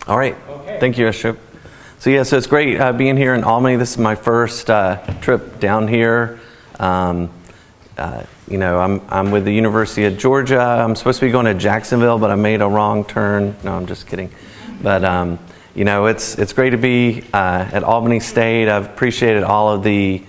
All right. Okay. Thank you, Ashok. So it's great being here in Albany. This is my first trip down here. I'm with the University of Georgia. I'm supposed to be going to Jacksonville, but I made a wrong turn. No, I'm just kidding. But it's great to be at Albany State. I've appreciated all of the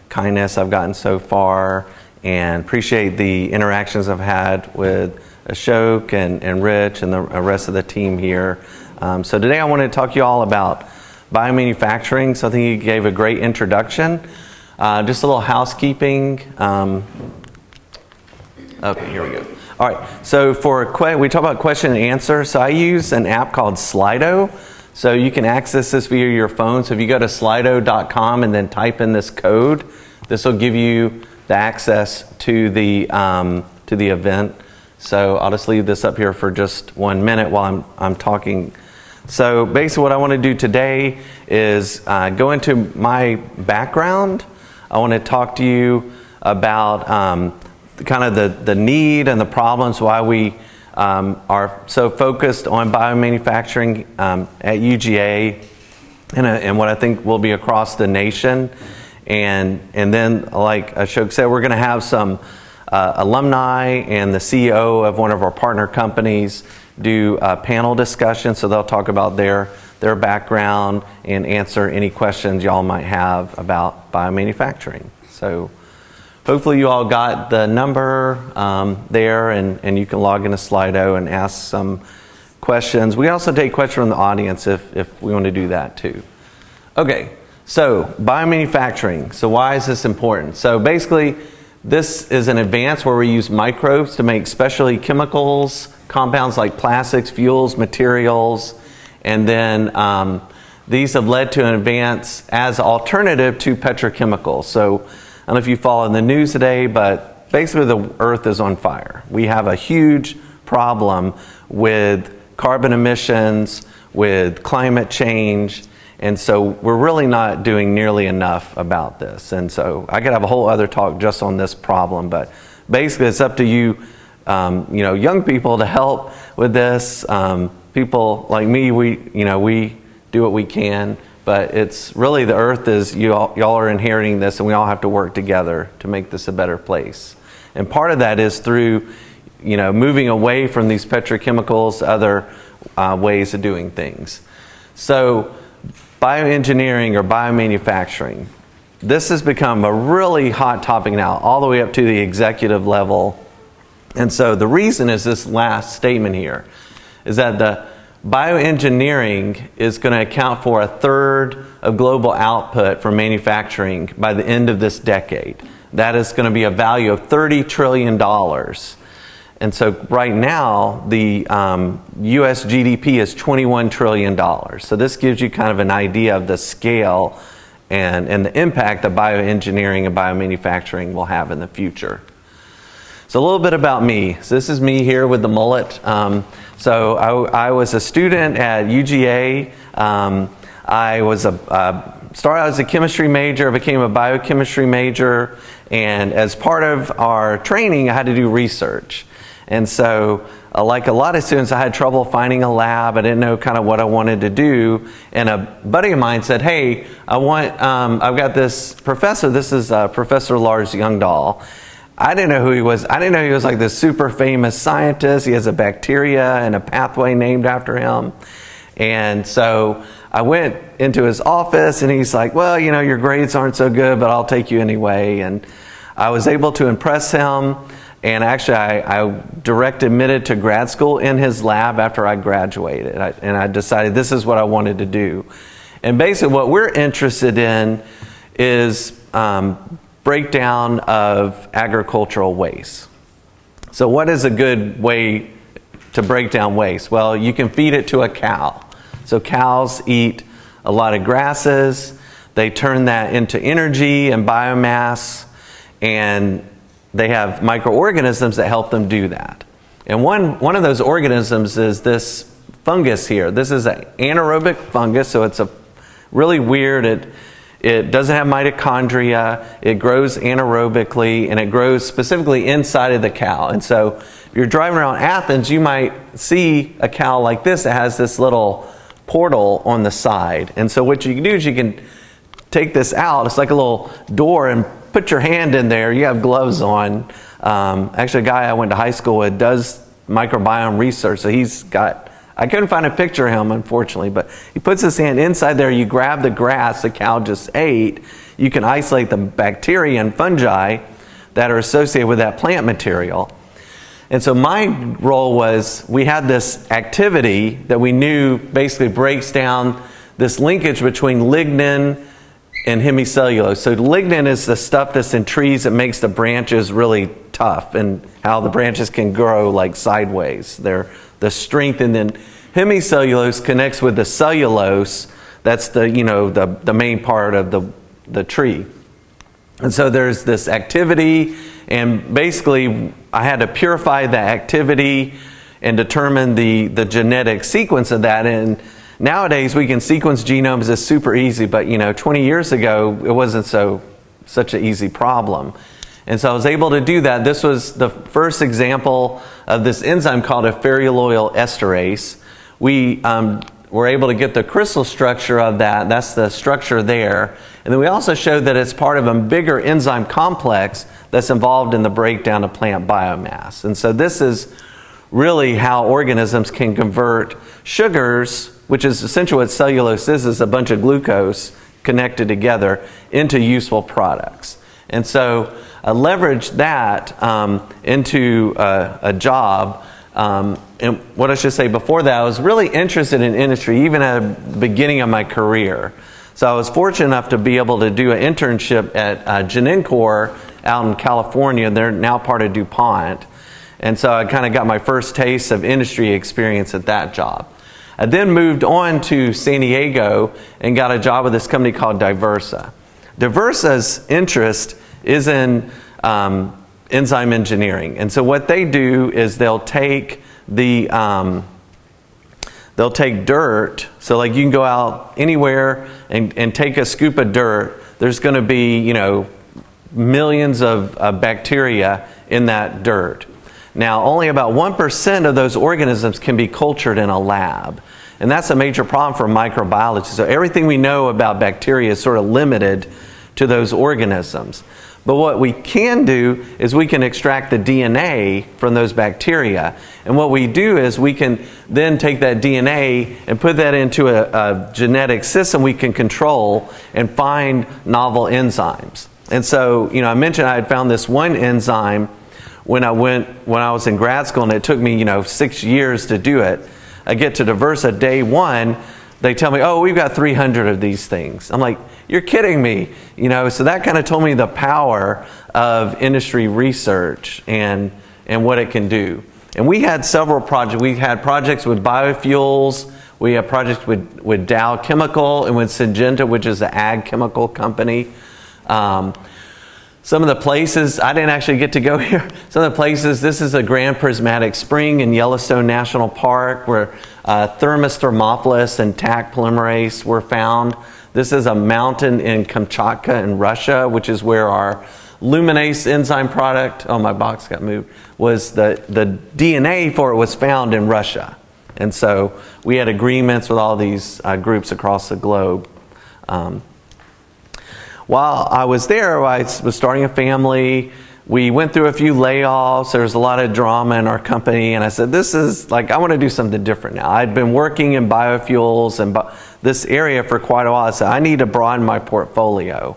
kindness I've gotten so far, and appreciate the interactions I've had with Ashok and Rich and the rest of the team here. So today I wanted to talk to you all about biomanufacturing. So I think you gave a great introduction. Just a little housekeeping. Okay, here we go. All right, so we talk about question and answer. So I use an app called Slido. So you can access this via your phone. So if you go to slido.com and then type in this code, this will give you the access to the event. So I'll just leave this up here for just 1 minute while I'm talking. So basically what I want to do today is go into my background. I want to talk to you about kind of the need and the problems, why we are so focused on biomanufacturing at UGA, and what I think will be across the nation. And then, like Ashok said, we're going to have some alumni and the CEO of one of our partner companies do a panel discussion, so they'll talk about their background and answer any questions y'all might have about biomanufacturing. So hopefully you all got the number there, and you can log into Slido and ask some questions. We also take questions from the audience if we want to do that too. Okay, so biomanufacturing. So why is this important? So basically, this is an advance where we use microbes to make specialty chemicals, compounds like plastics, fuels, materials, and then these have led to an advance as alternative to petrochemicals. So I don't know if you follow the news today, but basically the earth is on fire. We have a huge problem with carbon emissions, with climate change, and so we're really not doing nearly enough about this. And so I could have a whole other talk just on this problem, but basically it's up to you, young people to help with this. People like me, we do what we can, but it's really the earth is, y'all are inheriting this, and we all have to work together to make this a better place. And part of that is through, moving away from these petrochemicals, other ways of doing things. So bioengineering or biomanufacturing, this has become a really hot topic now, all the way up to the executive level. And so the reason is this last statement here, is that the bioengineering is going to account for 1/3 of global output for manufacturing by the end of this decade. That is going to be a value of $30 trillion. And so right now, the U.S. GDP is $21 trillion. So this gives you kind of an idea of the scale and the impact that bioengineering and biomanufacturing will have in the future. So a little bit about me. So this is me here with the mullet. So I was a student at UGA. I started out as a chemistry major, became a biochemistry major, and as part of our training, I had to do research. And so, like a lot of students, I had trouble finding a lab. I didn't know kind of what I wanted to do. And a buddy of mine said, "Hey, I've got this professor. This is Professor Lars Youngdahl." I didn't know who he was. I didn't know he was like this super famous scientist. He has a bacteria and a pathway named after him. And so I went into his office, and he's like, "Well, your grades aren't so good, but I'll take you anyway." And I was able to impress him. And actually, I direct admitted to grad school in his lab after I graduated. And I decided this is what I wanted to do. And basically what we're interested in is breakdown of agricultural waste. So what is a good way to break down waste? Well, you can feed it to a cow. So cows eat a lot of grasses. They turn that into energy and biomass, and they have microorganisms that help them do that. And one of those organisms is this fungus here. This is an anaerobic fungus, so it's a really weird. It doesn't have mitochondria, it grows anaerobically, and it grows specifically inside of the cow. And so if you're driving around Athens, you might see a cow like this that has this little portal on the side. And so what you can do is you can take this out. It's like a little door, and put your hand in there. You have gloves on. Actually, a guy I went to high school with does microbiome research, so he's got, I couldn't find a picture of him, unfortunately, but he puts his hand inside there. You grab the grass the cow just ate. You can isolate the bacteria and fungi that are associated with that plant material. And so my role was, we had this activity that we knew basically breaks down this linkage between lignin and hemicellulose. So lignin is the stuff that's in trees that makes the branches really tough, and how the branches can grow like sideways. They're the strength, and then hemicellulose connects with the cellulose. That's the, you know, the main part of the tree. And so there's this activity, and basically I had to purify the activity and determine the genetic sequence of that. And nowadays we can sequence genomes. It's super easy, but 20 years ago it wasn't such an easy problem. And so I was able to do that. This was the first example of this enzyme called a ferroyl esterase. We were able to get the crystal structure of that. That's the structure there. And then we also showed that it's part of a bigger enzyme complex that's involved in the breakdown of plant biomass. And so this is really how organisms can convert sugars, which is essentially what cellulose is a bunch of glucose connected together, into useful products. And so I leveraged that into a job. And what I should say before that, I was really interested in industry even at the beginning of my career. So I was fortunate enough to be able to do an internship at Genencor out in California. They're now part of DuPont. And so I kind of got my first taste of industry experience at that job. I then moved on to San Diego and got a job with this company called Diversa. Diversa's interest is in enzyme engineering. And so what they do is they'll take dirt. So like you can go out anywhere and take a scoop of dirt. There's going to be, millions of bacteria in that dirt. Now, only about 1% of those organisms can be cultured in a lab. And that's a major problem for microbiology. So everything we know about bacteria is sort of limited to those organisms. But what we can do is we can extract the DNA from those bacteria. And what we do is we can then take that DNA and put that into a genetic system we can control and find novel enzymes. And so, I mentioned I had found this one enzyme when I was in grad school, and it took me, 6 years to do it. I get to Diversa day one, they tell me, oh, we've got 300 of these things. I'm like, you're kidding me. So that kind of told me the power of industry research and what it can do. And we had several projects. We had projects with biofuels. We had projects with Dow Chemical and with Syngenta, which is an ag chemical company. Some of the places, I didn't actually get to go here. Some of the places, this is a Grand Prismatic Spring in Yellowstone National Park where Thermus thermophilus and Taq polymerase were found. This is a mountain in Kamchatka in Russia, which is where our luminase enzyme product, oh, my box got moved, was the DNA for it was found in Russia. And so we had agreements with all these groups across the globe. While I was there, I was starting a family. We went through a few layoffs. There was a lot of drama in our company. And I said, I want to do something different now. I'd been working in biofuels and this area for quite a while. I said, I need to broaden my portfolio.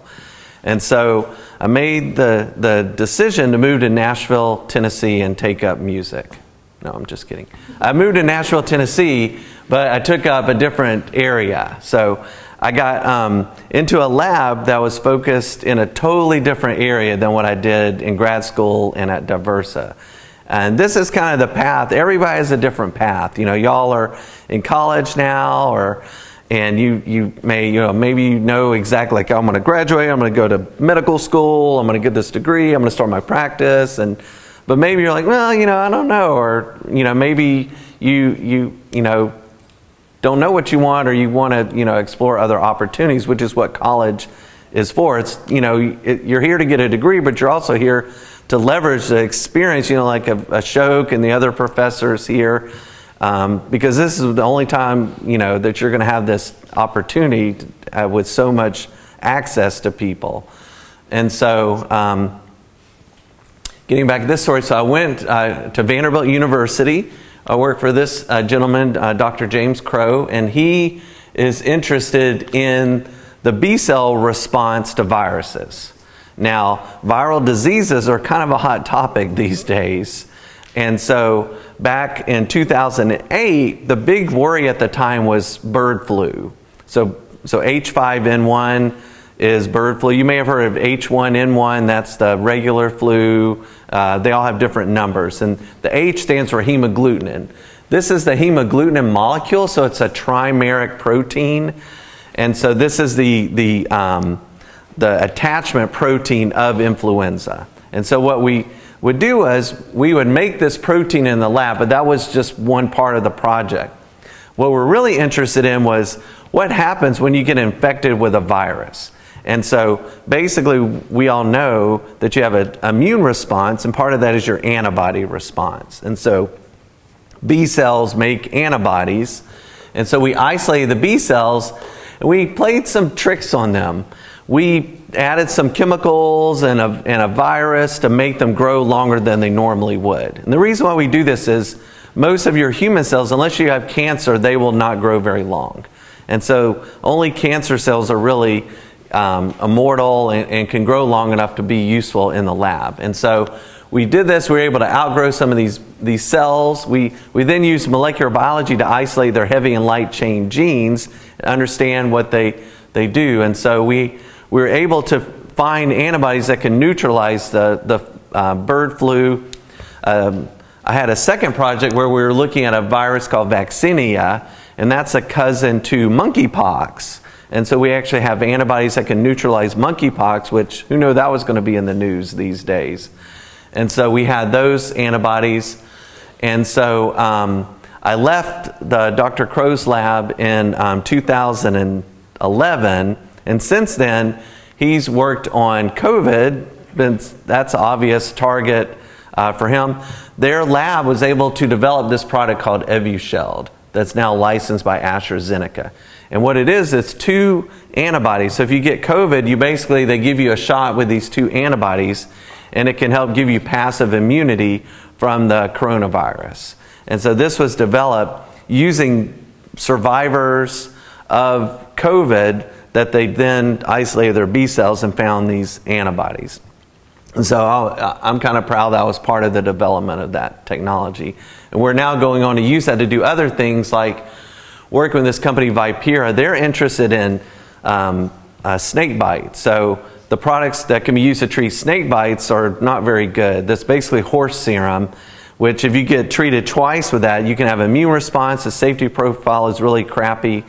And so I made the decision to move to Nashville, Tennessee and take up music. No, I'm just kidding. I moved to Nashville, Tennessee, but I took up a different area. So I got into a lab that was focused in a totally different area than what I did in grad school and at Diversa. And this is kind of the path. Everybody has a different path. Y'all are in college now, and you may, maybe exactly, like, I'm going to graduate, I'm going to go to medical school, I'm going to get this degree, I'm going to start my practice. But maybe you're like, well, I don't know. Or, maybe you don't know what you want, or you want to, explore other opportunities, which is what college is for. It's, you're here to get a degree, but you're also here to leverage the experience, like Ashok and the other professors here, because this is the only time, that you're going to have this opportunity with so much access to people. And so, getting back to this story, so I went to Vanderbilt University. I worked for this gentleman, Dr. James Crow, and he is interested in the B-cell response to viruses. Now, viral diseases are kind of a hot topic these days. And so back in 2008, the big worry at the time was bird flu. So H5N1 is bird flu. You may have heard of H1N1, that's the regular flu. They all have different numbers. And the H stands for hemagglutinin. This is the hemagglutinin molecule, so it's a trimeric protein. And so this is the attachment protein of influenza. And so what we would do is we would make this protein in the lab, but that was just one part of the project. What we're really interested in was what happens when you get infected with a virus. And so basically we all know that you have an immune response, and part of that is your antibody response. And so B cells make antibodies, and so we isolated the B cells and we played some tricks on them. We added some chemicals and a virus to make them grow longer than they normally would. And the reason why we do this is most of your human cells, unless you have cancer, they will not grow very long. And so only cancer cells are really immortal and can grow long enough to be useful in the lab. And so we did this. We were able to outgrow some of these cells. We then used molecular biology to isolate their heavy and light chain genes and understand what they do. And so we were able to find antibodies that can neutralize the bird flu. I had a second project where we were looking at a virus called vaccinia, and that's a cousin to monkeypox. And so we actually have antibodies that can neutralize monkeypox, which who knew that was going to be in the news these days. And so we had those antibodies. And so I left the Dr. Crow's lab in 2011. And since then, he's worked on COVID. That's an obvious target for him. Their lab was able to develop this product called Evusheld that's now licensed by AstraZeneca. And what it is, it's two antibodies. So if you get COVID, they give you a shot with these two antibodies, and it can help give you passive immunity from the coronavirus. And so this was developed using survivors of COVID that they then isolated their B cells and found these antibodies. And so I'm kind of proud that I was part of the development of that technology. And we're now going on to use that to do other things like working with this company Vipera. They're interested in snake bites. So the products that can be used to treat snake bites are not very good. That's basically horse serum, which if you get treated twice with that, you can have an immune response. The safety profile is really crappy.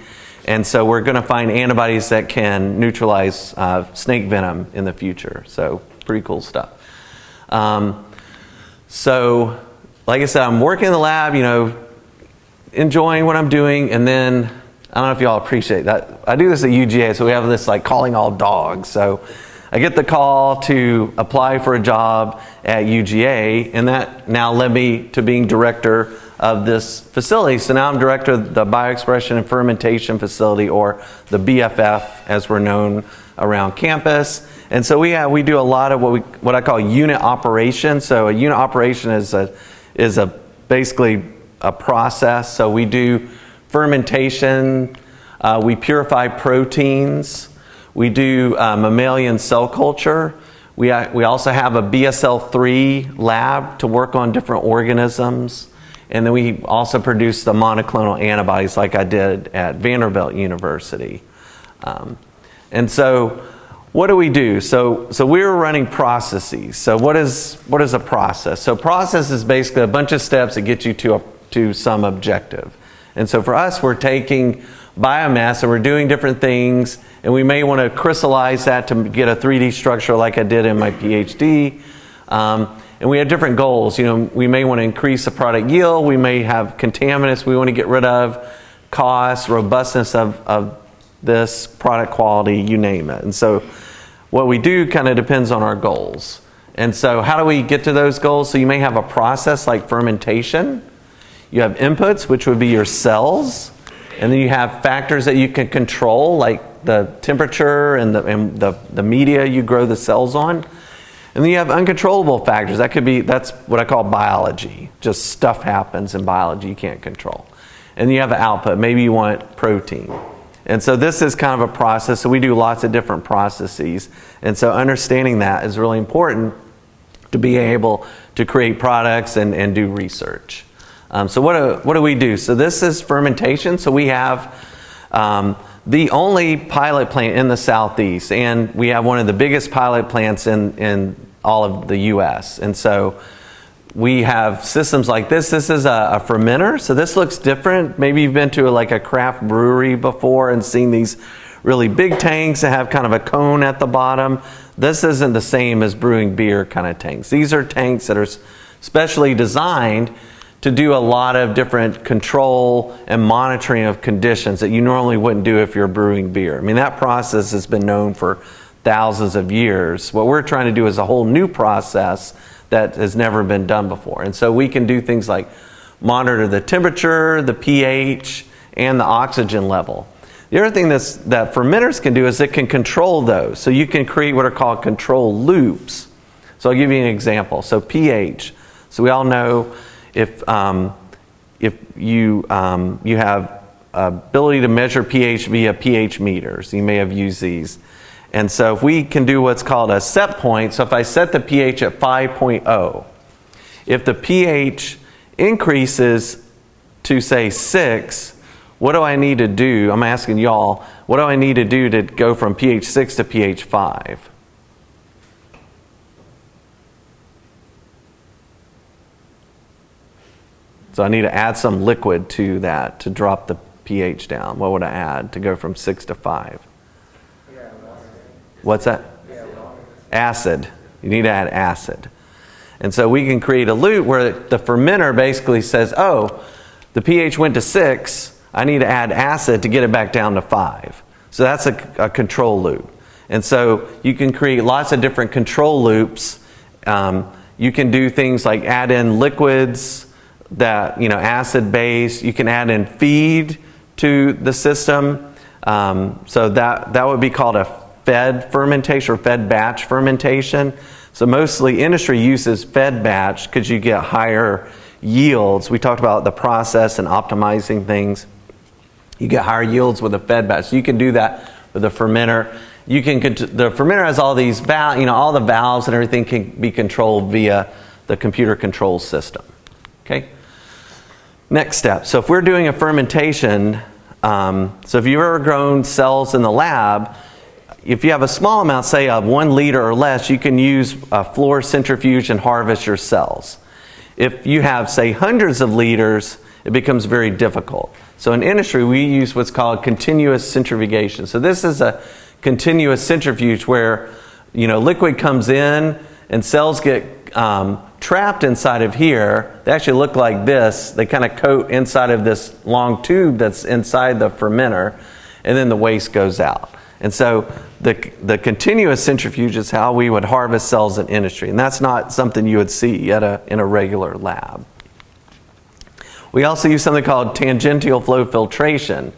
And so we're going to find antibodies that can neutralize snake venom in the future. So pretty cool stuff. So like I said, I'm working in the lab, enjoying what I'm doing, and then I don't know if y'all appreciate that. I do this at UGA, so we have this like calling all dogs. So I get the call to apply for a job at UGA, and that now led me to being director of this facility. So now I'm director of the Bioexpression and Fermentation facility, or the BFF as we're known around campus. And so we do a lot of what I call unit operation. So a unit operation is basically a process. So we do fermentation, we purify proteins, we do mammalian cell culture. We also have a BSL-3 lab to work on different organisms. And then we also produce the monoclonal antibodies like I did at Vanderbilt University. And so what do we do? So we're running processes. So what is a process? So process is basically a bunch of steps that get you to some objective. And so for us, we're taking biomass and we're doing different things, and we may want to crystallize that to get a 3D structure like I did in my PhD. And we have different goals. We may want to increase the product yield. We may have contaminants we want to get rid of, cost, robustness of this product quality, you name it. And so what we do kind of depends on our goals. And so how do we get to those goals? So you may have a process like fermentation. You have inputs, which would be your cells. And then you have factors that you can control, like the temperature and the media you grow the cells on. And then you have uncontrollable factors. That's what I call biology. Just stuff happens in biology you can't control. And then you have an output. Maybe you want protein. And so this is kind of a process. So we do lots of different processes. And so understanding that is really important to be able to create products and do research. So what do we do? So this is fermentation. So we have the only pilot plant in the Southeast, and we have one of the biggest pilot plants in all of the U.S. And so we have systems like this. This is a fermenter. So this looks different. Maybe you've been to like a craft brewery before and seen these really big tanks that have kind of a cone at the bottom. This isn't the same as brewing beer kind of tanks. These are tanks that are specially designed to do a lot of different control and monitoring of conditions that you normally wouldn't do if you're brewing beer. I mean, that process has been known for thousands of years. What we're trying to do is a whole new process that has never been done before. And so we can do things like monitor the temperature, the pH, and the oxygen level. The other thing that fermenters can do is it can control those. So you can create what are called control loops. So I'll give you an example. So pH. So we all know if you have ability to measure pH via pH meters. You may have used these. And so if we can do what's called a set point, so if I set the pH at 5.0, if the pH increases to say 6, what do I need to do? I'm asking y'all, what do I need to do to go from pH 6 to pH 5? So I need to add some liquid to that to drop the pH down. What would I add to go from 6 to 5? What's that? Acid. You need to add acid. And so we can create a loop where the fermenter basically says, oh, the pH went to 6, I need to add acid to get it back down to 5. So that's a control loop. And so you can create lots of different control loops. You can do things like add in liquids that, acid base. You can add in feed to the system. So that would be called a fed fermentation or fed batch fermentation. So mostly industry uses fed batch because you get higher yields. We talked about the process and optimizing things. You get higher yields with a fed batch. So you can do that with a fermenter. The fermenter has all these all the valves and everything can be controlled via the computer control system. Okay. Next step. So if we're doing a fermentation, so if you've ever grown cells in the lab, if you have a small amount, say of 1 liter or less, you can use a floor centrifuge and harvest your cells. If you have, say, hundreds of liters, it becomes very difficult. So in industry, we use what's called continuous centrifugation. So this is a continuous centrifuge where, liquid comes in and cells get trapped inside of here. They actually look like this. They kind of coat inside of this long tube that's inside the fermenter, and then the waste goes out. And so the continuous centrifuge is how we would harvest cells in industry. And that's not something you would see in a regular lab. We also use something called tangential flow filtration.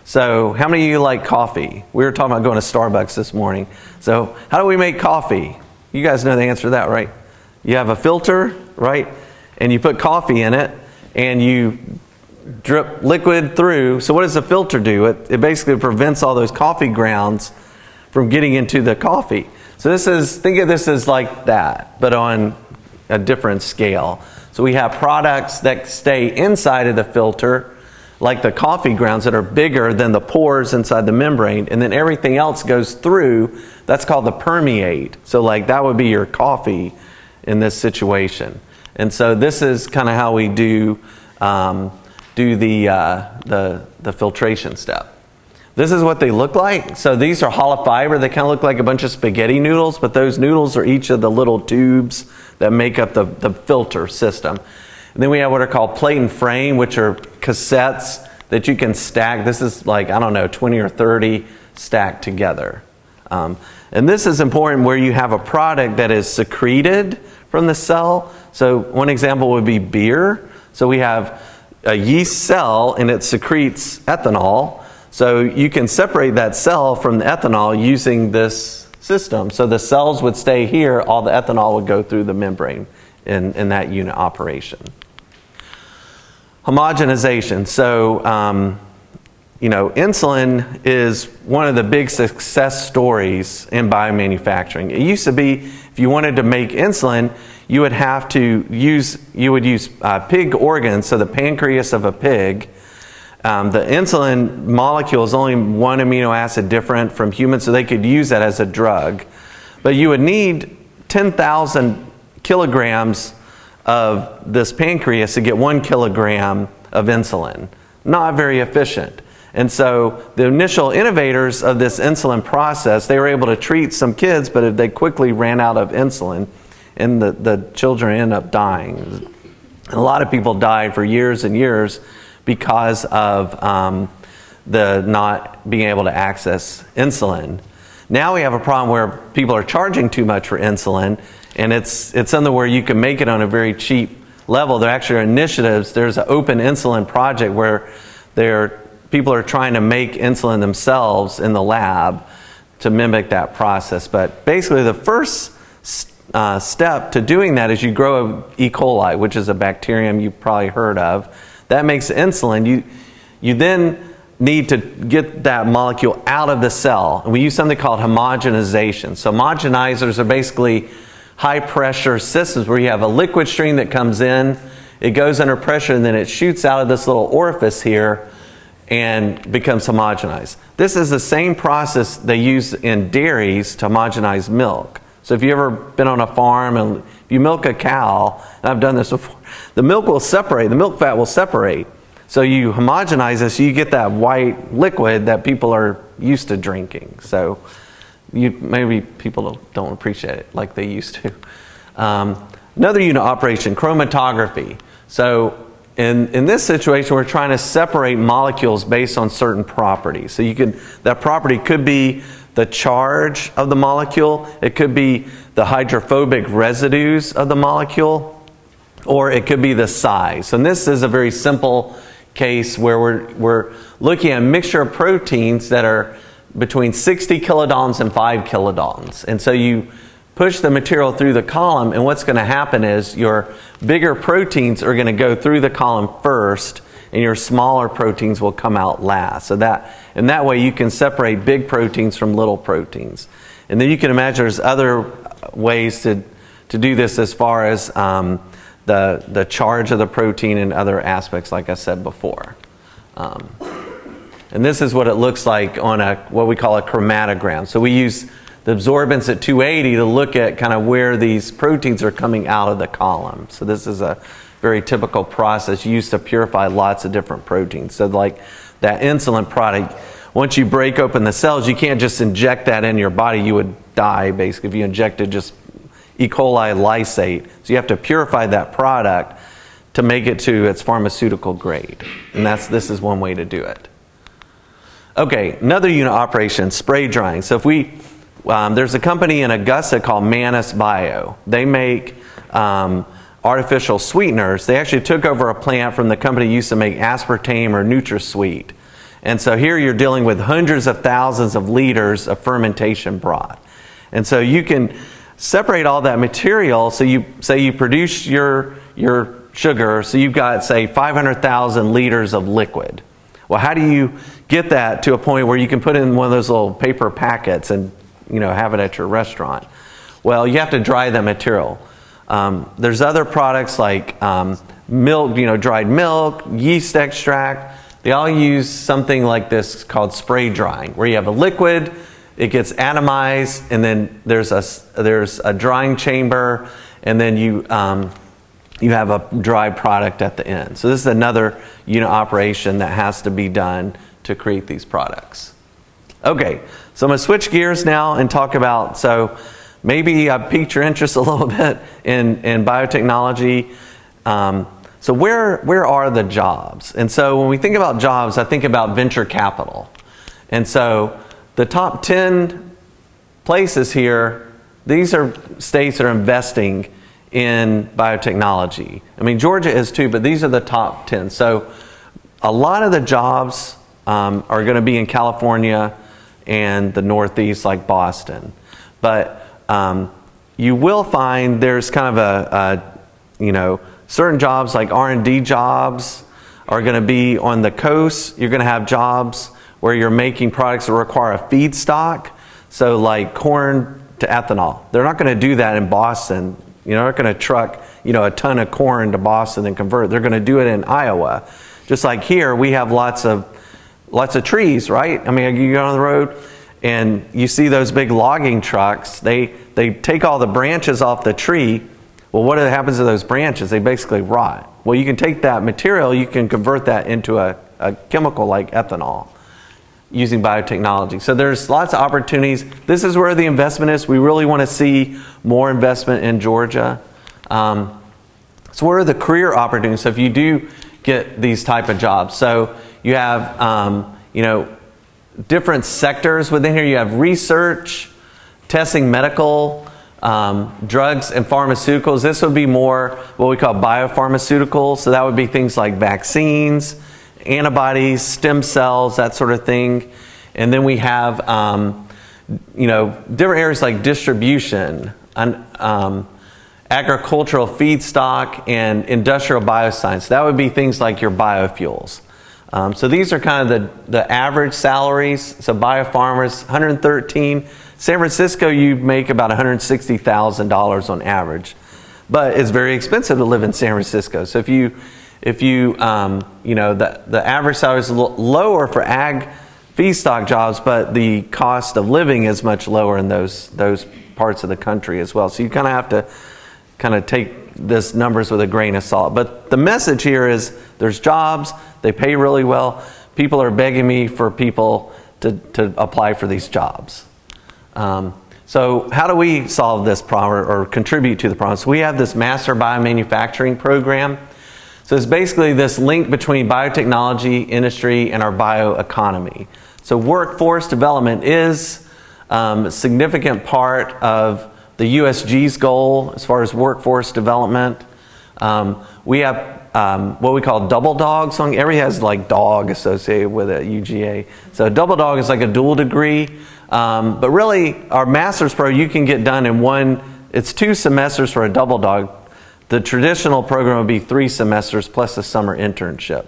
So how many of you like coffee? We were talking about going to Starbucks this morning. So how do we make coffee? You guys know the answer to that, right? You have a filter, right? And you put coffee in it, and you drip liquid through. So what does the filter do? It basically prevents all those coffee grounds from getting into the coffee. So think of this as like that, but on a different scale. So we have products that stay inside of the filter, like the coffee grounds that are bigger than the pores inside the membrane, and then everything else goes through. That's called the permeate. So like that would be your coffee in this situation. And so this is kind of how we do the filtration step. This is what they look like. So these are hollow fiber. They kind of look like a bunch of spaghetti noodles, but those noodles are each of the little tubes that make up the filter system. And then we have what are called plate and frame, which are cassettes that you can stack. This is like, 20 or 30 stacked together. And this is important where you have a product that is secreted from the cell. So one example would be beer. So we have a yeast cell and it secretes ethanol. So you can separate that cell from the ethanol using this system. So the cells would stay here, all the ethanol would go through the membrane in that unit operation. Homogenization. So, insulin is one of the big success stories in biomanufacturing. It used to be, if you wanted to make insulin, you would use pig organs, so the pancreas of a pig. The insulin molecule is only one amino acid different from humans, so they could use that as a drug. But you would need 10,000 kilograms of this pancreas to get 1 kilogram of insulin. Not very efficient. And so the initial innovators of this insulin process, they were able to treat some kids, but they quickly ran out of insulin, and the children ended up dying. And a lot of people died for years and years because of the not being able to access insulin. Now we have a problem where people are charging too much for insulin, and it's something where you can make it on a very cheap level. There actually are initiatives. There's an open insulin project where people are trying to make insulin themselves in the lab to mimic that process. But basically the first step to doing that is you grow a E. coli, which is a bacterium you've probably heard of. That makes insulin. You then need to get that molecule out of the cell. And we use something called homogenization. So homogenizers are basically high pressure systems where you have a liquid stream that comes in, it goes under pressure, and then it shoots out of this little orifice here and becomes homogenized. This is the same process they use in dairies to homogenize milk. So if you've ever been on a farm and if you milk a cow, and I've done this before, the milk will separate, the milk fat will separate. So you homogenize this, you get that white liquid that people are used to drinking. So maybe people don't appreciate it like they used to. Another unit operation, chromatography. So in this situation, we're trying to separate molecules based on certain properties. So that property could be the charge of the molecule, it could be the hydrophobic residues of the molecule, or it could be the size. And this is a very simple case where we're looking at a mixture of proteins that are between 60 kilodaltons and 5 kilodaltons. And so you push the material through the column, and what's going to happen is your bigger proteins are going to go through the column first, and your smaller proteins will come out last. So in that way you can separate big proteins from little proteins. And then you can imagine there's other ways to do this as far as the charge of the protein and other aspects, like I said before. And this is what it looks like on what we call a chromatogram. So we use the absorbance at 280 to look at kind of where these proteins are coming out of the column. So this is a very typical process used to purify lots of different proteins. So like that insulin product, once you break open the cells, you can't just inject that in your body. You would die basically if you injected just E. coli lysate. So you have to purify that product to make it to its pharmaceutical grade. And this is one way to do it. Okay, another unit operation, spray drying. So if there's a company in Augusta called Manus Bio. They make artificial sweeteners. They actually took over a plant from the company that used to make aspartame or NutraSweet. And so here you're dealing with hundreds of thousands of liters of fermentation broth. And so you can separate all that material. So you produce your sugar. So you've got, say, 500,000 liters of liquid. Well, how do you get that to a point where you can put it in one of those little paper packets and have it at your restaurant? Well, you have to dry the material. There's other products like milk, dried milk, yeast extract. They all use something like this called spray drying, where you have a liquid, it gets atomized, and then there's a drying chamber, and then you have a dry product at the end. So this is another unit operation that has to be done to create these products. Okay, so I'm going to switch gears now and talk about, so maybe I piqued your interest a little bit in biotechnology. So where are the jobs? And so when we think about jobs, I think about venture capital. And so the top 10 places here, these are states that are investing in biotechnology. I mean, Georgia is too, but these are the top 10. So a lot of the jobs are going to be in California and the Northeast, like Boston. But you will find there's kind of certain jobs like R&D jobs are going to be on the coast. You're going to have jobs where you're making products that require a feedstock. So like corn to ethanol. They're not going to do that in Boston. They're not going to truck, a ton of corn to Boston and convert. They're going to do it in Iowa. Just like here, we have lots of trees, right? I mean, you go on the road and you see those big logging trucks. They take all the branches off the tree. Well, what happens to those branches? They basically rot. Well, you can take that material, you can convert that into a chemical like ethanol using biotechnology. So there's lots of opportunities. This is where the investment is. We really want to see more investment in Georgia. So what are the career opportunities? So if you do get these type of jobs, so you have different sectors within here. You have research, testing, medical, drugs and pharmaceuticals. This would be more what we call biopharmaceuticals. So that would be things like vaccines, antibodies, stem cells, that sort of thing. And then we have, different areas like distribution, agricultural feedstock, and industrial bioscience. That would be things like your biofuels. So these are kind of the average salaries. So biofarmers, 113. San Francisco, you make about $160,000 on average, but it's very expensive to live in San Francisco. So if you the average salary is a little lower for ag feedstock jobs, but the cost of living is much lower in those parts of the country as well. So you kind of have to kind of take this numbers with a grain of salt. But the message here is there's jobs, they pay really well. People are begging me for people to apply for these jobs. So how do we solve this problem or contribute to the problem? So we have this Master Biomanufacturing program. So it's basically this link between biotechnology industry and our bioeconomy. So workforce development is a significant part of the USG's goal as far as workforce development. We have what we call double dog. So everybody has like dog associated with it, UGA. So double dog is like a dual degree. But really, our master's program you can get done in it's 2 semesters for a double dog. The traditional program would be 3 semesters plus a summer internship.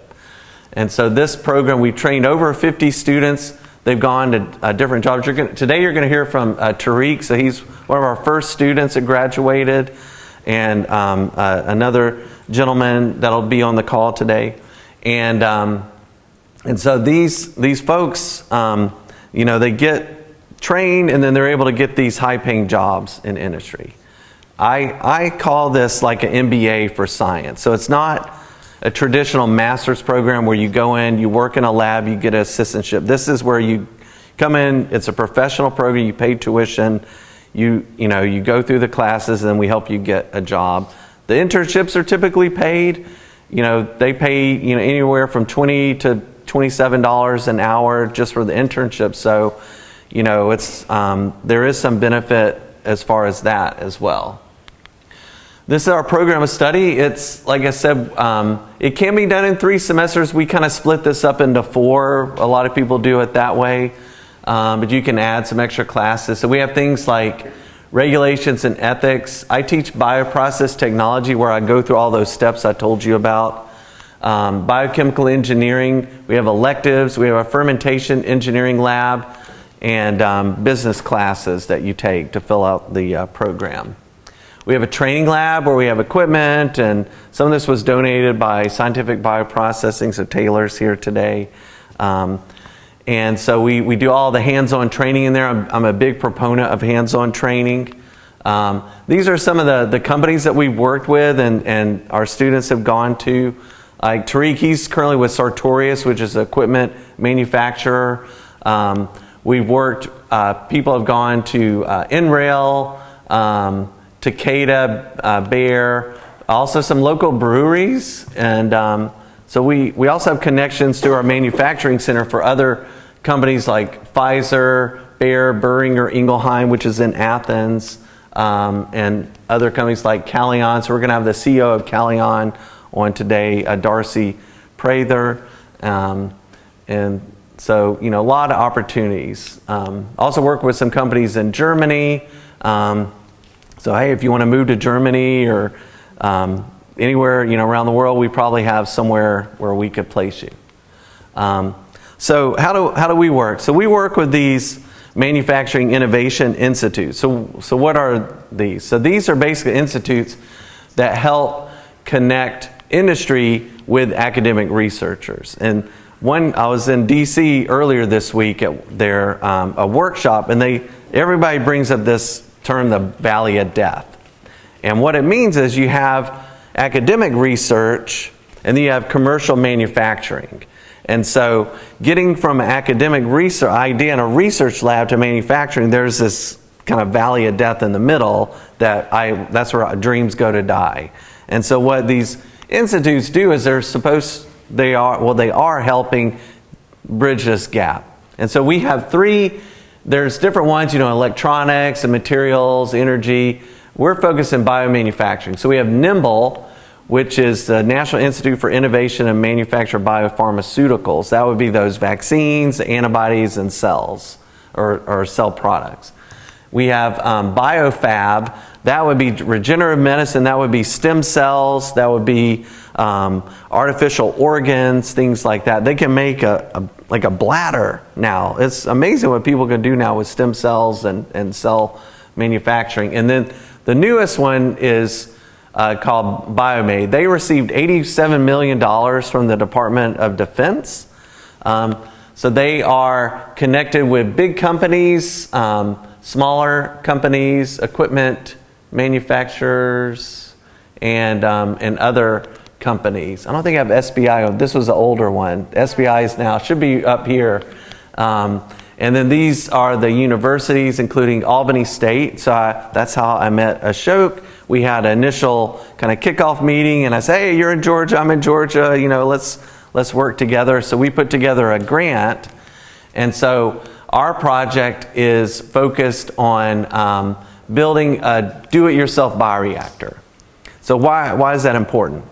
And so this program, we've trained over 50 students. They've gone to different jobs. Today you're going to hear from Tariq. So he's one of our first students that graduated. And another gentleman that'll be on the call today. And so these folks, they get trained and then they're able to get these high-paying jobs in industry. I call this like an MBA for science. So it's not a traditional master's program where you go in, you work in a lab, you get an assistantship. This is where you come in, it's a professional program, you pay tuition, you go through the classes, and we help you get a job. The internships are typically paid. They pay anywhere from $20 to $27 an hour just for the internship. So, there is some benefit as far as that as well. This is our program of study. It's, like I said, it can be done in 3 semesters. We kind of split this up into 4. A lot of people do it that way. But you can add some extra classes. So we have things like regulations and ethics. I teach bioprocess technology, where I go through all those steps I told you about. Biochemical engineering. We have electives. We have a fermentation engineering lab, and business classes that you take to fill out the program. We have a training lab where we have equipment, and some of this was donated by Scientific Bioprocessing, so Taylor's here today. And so we do all the hands-on training in there. I'm a big proponent of hands-on training. These are some of the companies that we've worked with and our students have gone to. Like Tariq, he's currently with Sartorius, which is an equipment manufacturer. We've worked, people have gone to NRail, Takeda, Bayer, also some local breweries. And so we also have connections to our manufacturing center for other companies like Pfizer, Bayer, Boehringer Ingelheim, which is in Athens, and other companies like Kalion. So we're going to have the CEO of Kalion on today, Darcy Prather, and so, a lot of opportunities. Also work with some companies in Germany. So, hey, if you want to move to Germany or anywhere, around the world, we probably have somewhere where we could place you. So how do we work? So we work with these manufacturing innovation institutes. So what are these? So these are basically institutes that help connect industry with academic researchers. And I was in DC earlier this week at their a workshop, and everybody brings up this term, the Valley of Death. And what it means is you have academic research and then you have commercial manufacturing. And so getting from an academic research idea in a research lab to manufacturing, there's this kind of valley of death in the middle that's where dreams go to die. And so what these institutes do is they are helping bridge this gap. And so we have there's different ones, electronics and materials, energy. We're focused in biomanufacturing. So we have NIMBLE, which is the National Institute for Innovation and Manufacture of Biopharmaceuticals. That would be those vaccines, antibodies, and cells, or cell products. We have BioFab. That would be regenerative medicine. That would be stem cells. That would be artificial organs, things like that. They can make a bladder now. It's amazing what people can do now with stem cells and cell manufacturing. And then the newest one is called Biomade. They received $87 million from the Department of Defense. So they are connected with big companies, smaller companies, equipment manufacturers, and other companies. I don't think I have SBI. This was the older one. SBI is now, should be up here. And then these are the universities, including Albany State. So that's how I met Ashok. We had an initial kind of kickoff meeting, and I said, hey, you're in Georgia, I'm in Georgia, let's work together. So we put together a grant. And so our project is focused on building a do-it-yourself bioreactor. So why is that important?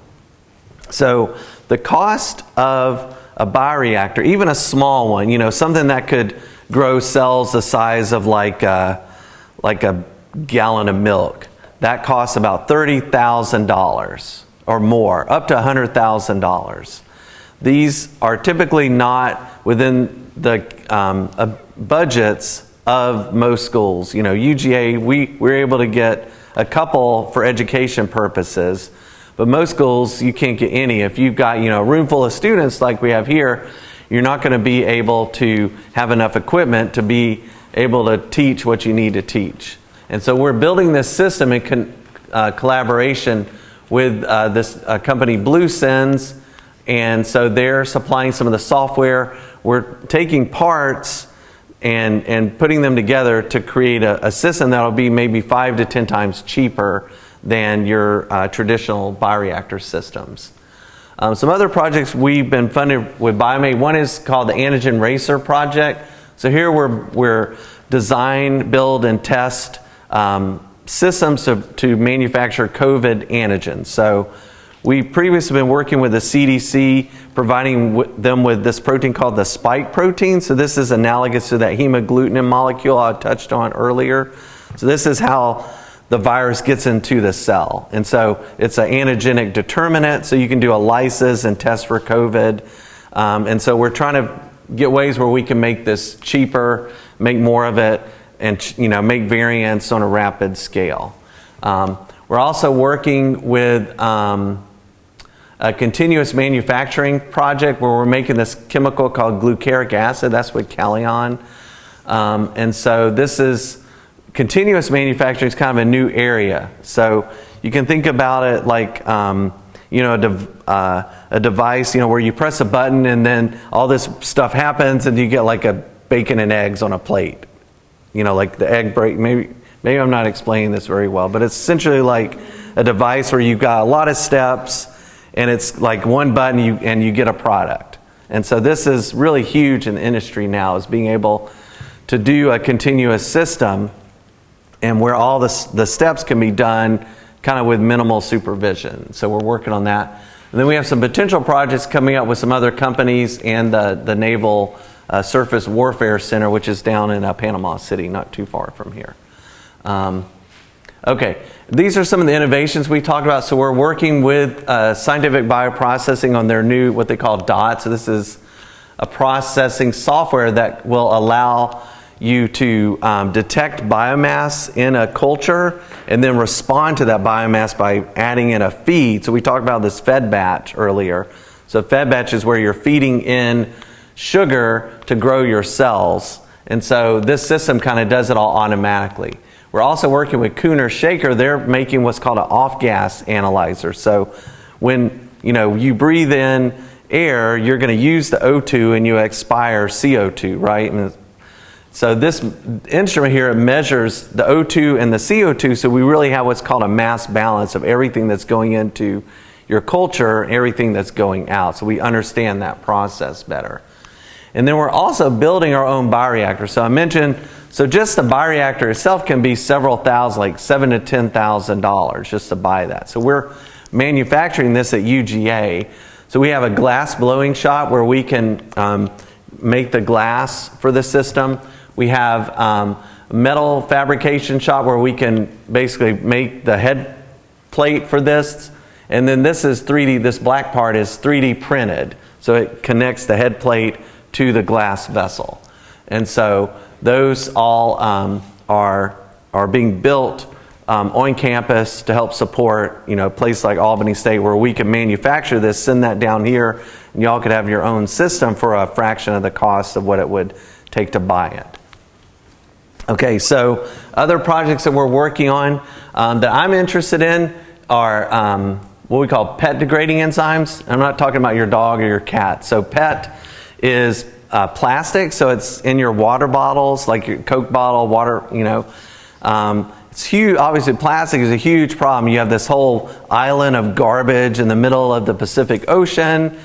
So the cost of a bioreactor, even a small one, something that could grow cells the size of like a gallon of milk, that costs about $30,000 or more, up to $100,000. These are typically not within the budgets of most schools. UGA, we're able to get a couple for education purposes, but most schools you can't get any. If you've got a room full of students like we have here, you're not going to be able to have enough equipment to be able to teach what you need to teach. And so we're building this system in collaboration with this company BlueSense, and so they're supplying some of the software. We're taking parts and putting them together to create a system that will be maybe 5 to 10 times cheaper than your traditional bioreactor systems. Some other projects we've been funded with Biomade. One is called the Antigen Racer Project. So here we're design, build, and test systems to manufacture COVID antigens. So we previously been working with the CDC, providing them with this protein called the spike protein. So this is analogous to that hemagglutinin molecule I touched on earlier. So this is how the virus gets into the cell. And so it's an antigenic determinant, so you can do a lysis and test for COVID. And so we're trying to get ways where we can make this cheaper, make more of it, and make variants on a rapid scale. We're also working with a continuous manufacturing project where we're making this chemical called glucaric acid. That's with Kalion. And so this is continuous manufacturing is kind of a new area. So you can think about it like a device, where you press a button and then all this stuff happens and you get like a bacon and eggs on a plate. Like the egg break. Maybe I'm not explaining this very well, but it's essentially like a device where you've got a lot of steps and it's like one button and you get a product. And so this is really huge in the industry now, is being able to do a continuous system, and where all the steps can be done kind of with minimal supervision. So we're working on that. And then we have some potential projects coming up with some other companies and the Naval Surface Warfare Center, which is down in Panama City, not too far from here. Okay, these are some of the innovations we talked about. So we're working with Scientific Bioprocessing on their new, what they call DOT. So this is a processing software that will allow you to detect biomass in a culture and then respond to that biomass by adding in a feed. So we talked about this fed batch earlier. So fed batch is where you're feeding in sugar to grow your cells. And so this system kind of does it all automatically. We're also working with Cooner Shaker. They're making what's called an off-gas analyzer. So when you breathe in air, you're going to use the O2 and you expire CO2, right? And so this instrument here, it measures the O2 and the CO2, so we really have what's called a mass balance of everything that's going into your culture and everything that's going out. So we understand that process better. And then we're also building our own bioreactor. So I mentioned, so just the bioreactor itself can be several thousand, like $7,000 to $10,000 just to buy that. So we're manufacturing this at UGA. So we have a glass blowing shop where we can make the glass for the system. We have a metal fabrication shop where we can basically make the head plate for this. And then this is 3D, this black part is 3D printed. So it connects the head plate to the glass vessel. And so those all are being built on campus to help support a place like Albany State where we can manufacture this, send that down here, and y'all could have your own system for a fraction of the cost of what it would take to buy it. Okay, so other projects that we're working on that I'm interested in are what we call PET degrading enzymes. I'm not talking about your dog or your cat. So PET is plastic, so it's in your water bottles, like your Coke bottle, water, it's huge. Obviously, plastic is a huge problem. You have this whole island of garbage in the middle of the Pacific Ocean.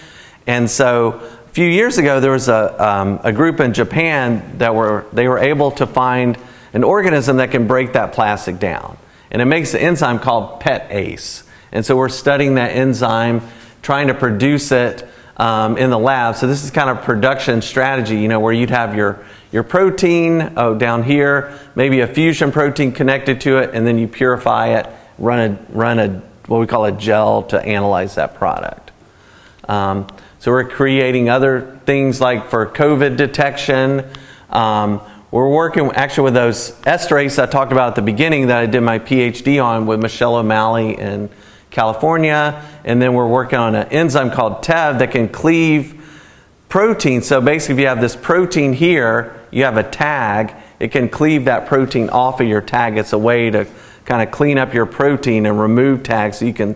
And so a few years ago, there was a group in Japan that they were able to find an organism that can break that plastic down. And it makes an enzyme called PETase. And so we're studying that enzyme, trying to produce it in the lab. So this is kind of production strategy, where you'd have your protein down here, maybe a fusion protein connected to it, and then you purify it, run a what we call a gel to analyze that product. So we're creating other things like for COVID detection. We're working actually with those esterases I talked about at the beginning that I did my PhD on with Michelle O'Malley in California. And then we're working on an enzyme called TEV that can cleave protein. So basically if you have this protein here, you have a tag, it can cleave that protein off of your tag. It's a way to kind of clean up your protein and remove tags so you can,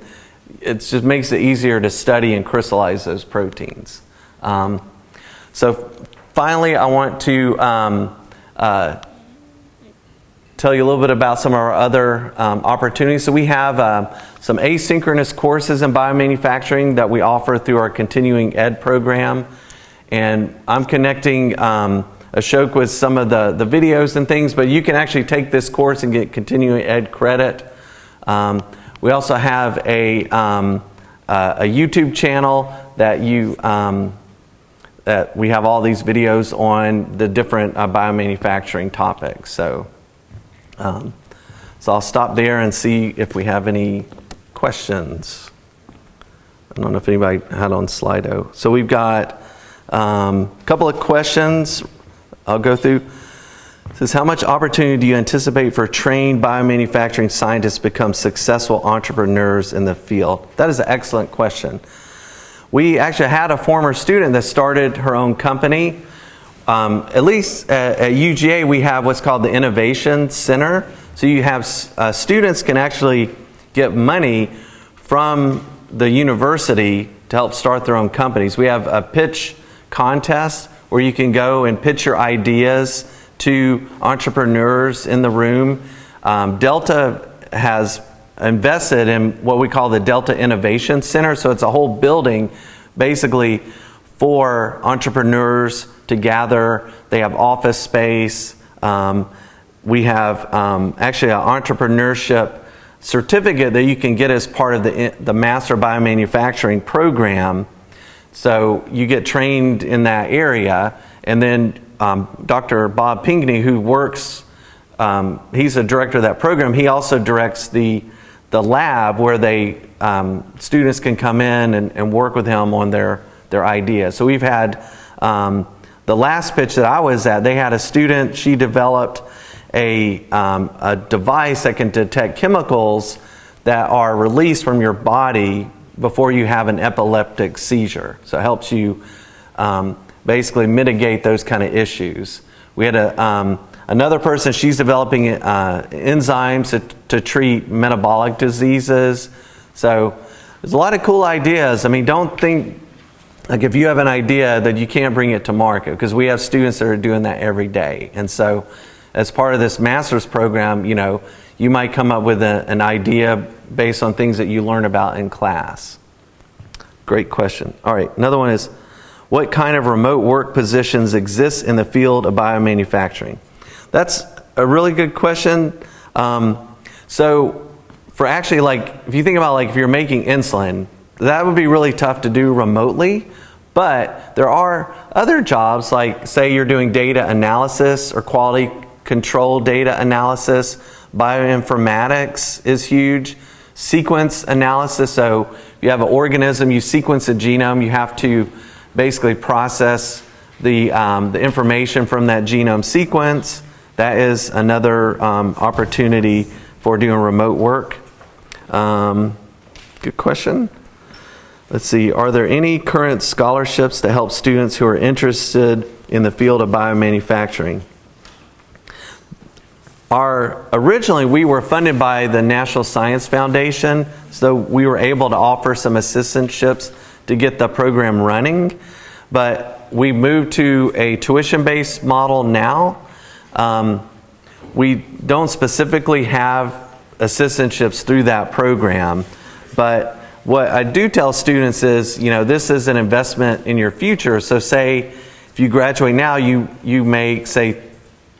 it just makes it easier to study and crystallize those proteins. So finally, I want to tell you a little bit about some of our other opportunities. So we have some asynchronous courses in biomanufacturing that we offer through our continuing ed program. And I'm connecting Ashok with some of the videos and things, but you can actually take this course and get continuing ed credit. We also have a YouTube channel that that we have all these videos on the different biomanufacturing topics. So I'll stop there and see if we have any questions. I don't know if anybody had on Slido. So we've got a couple of questions I'll go through. It says, how much opportunity do you anticipate for trained biomanufacturing scientists to become successful entrepreneurs in the field? That is an excellent question. We actually had a former student that started her own company. At least at UGA, we have what's called the Innovation Center. So you have students can actually get money from the university to help start their own companies. We have a pitch contest where you can go and pitch your ideas to entrepreneurs in the room. Delta has invested in what we call the Delta Innovation Center. So it's a whole building basically for entrepreneurs to gather. They have office space. We have actually an entrepreneurship certificate that you can get as part of the Master Biomanufacturing program. So you get trained in that area, and then Dr. Bob Pinckney, who works, he's the director of that program. He also directs the lab where students can come in and work with him on their ideas. So we've had the last pitch that I was at. They had a student. She developed a device that can detect chemicals that are released from your body before you have an epileptic seizure. So it helps you basically mitigate those kind of issues. We had another person. She's developing enzymes to treat metabolic diseases. So there's a lot of cool ideas. I mean, don't think like if you have an idea that you can't bring it to market, because we have students that are doing that every day. And so as part of this master's program, you might come up with an idea based on things that you learn about in class. Great question. All right, another one is, what kind of remote work positions exist in the field of biomanufacturing? That's a really good question. So for actually, if you think about if you're making insulin, that would be really tough to do remotely. But there are other jobs, like say you're doing data analysis or quality control data analysis. Bioinformatics is huge. Sequence analysis. So if you have an organism, you sequence a genome, you have to basically process the information from that genome sequence. That is another opportunity for doing remote work. Good question. Let's see. Are there any current scholarships to help students who are interested in the field of biomanufacturing? Originally, we were funded by the National Science Foundation, so we were able to offer some assistantships to get the program running. But we moved to a tuition-based model now. We don't specifically have assistantships through that program, but what I do tell students is, this is an investment in your future. So say if you graduate now, you make, say,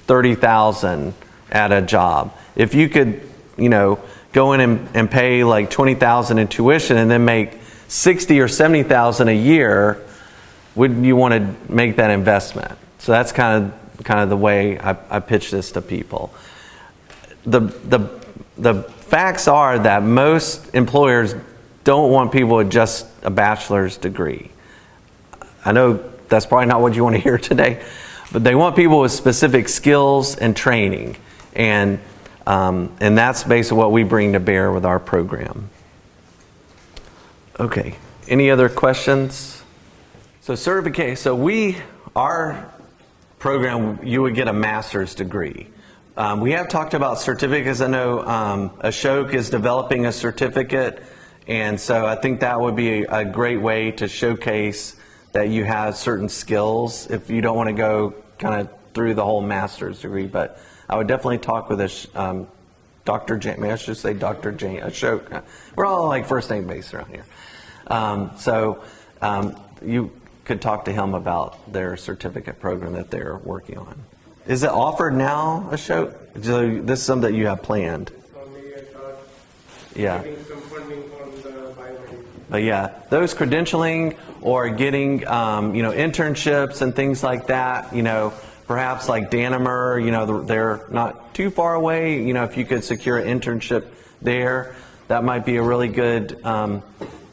$30,000 at a job. If you could, go in and pay like $20,000 in tuition and then make $60,000 or $70,000 a year, wouldn't you want to make that investment? So that's kind of the way I pitch this to people. The facts are that most employers don't want people with just a bachelor's degree. I know that's probably not what you want to hear today, but they want people with specific skills and training. And that's basically what we bring to bear with our program. Okay, any other questions? So certification, our program, you would get a master's degree. We have talked about certificates. I know Ashok is developing a certificate, and so I think that would be a great way to showcase that you have certain skills if you don't want to go kind of through the whole master's degree. But I would definitely talk with Dr. Jane. Maybe I should say Dr. Jane Ashok. We're all like first name based around here. You could talk to him about their certificate program that they're working on. Is it offered now, Ashok? So this is something that you have planned. Maybe I thought getting some funding from the biotech. But yeah, those credentialing or getting internships and things like that, perhaps like Danimer, they're not too far away. If you could secure an internship there, that might be a really good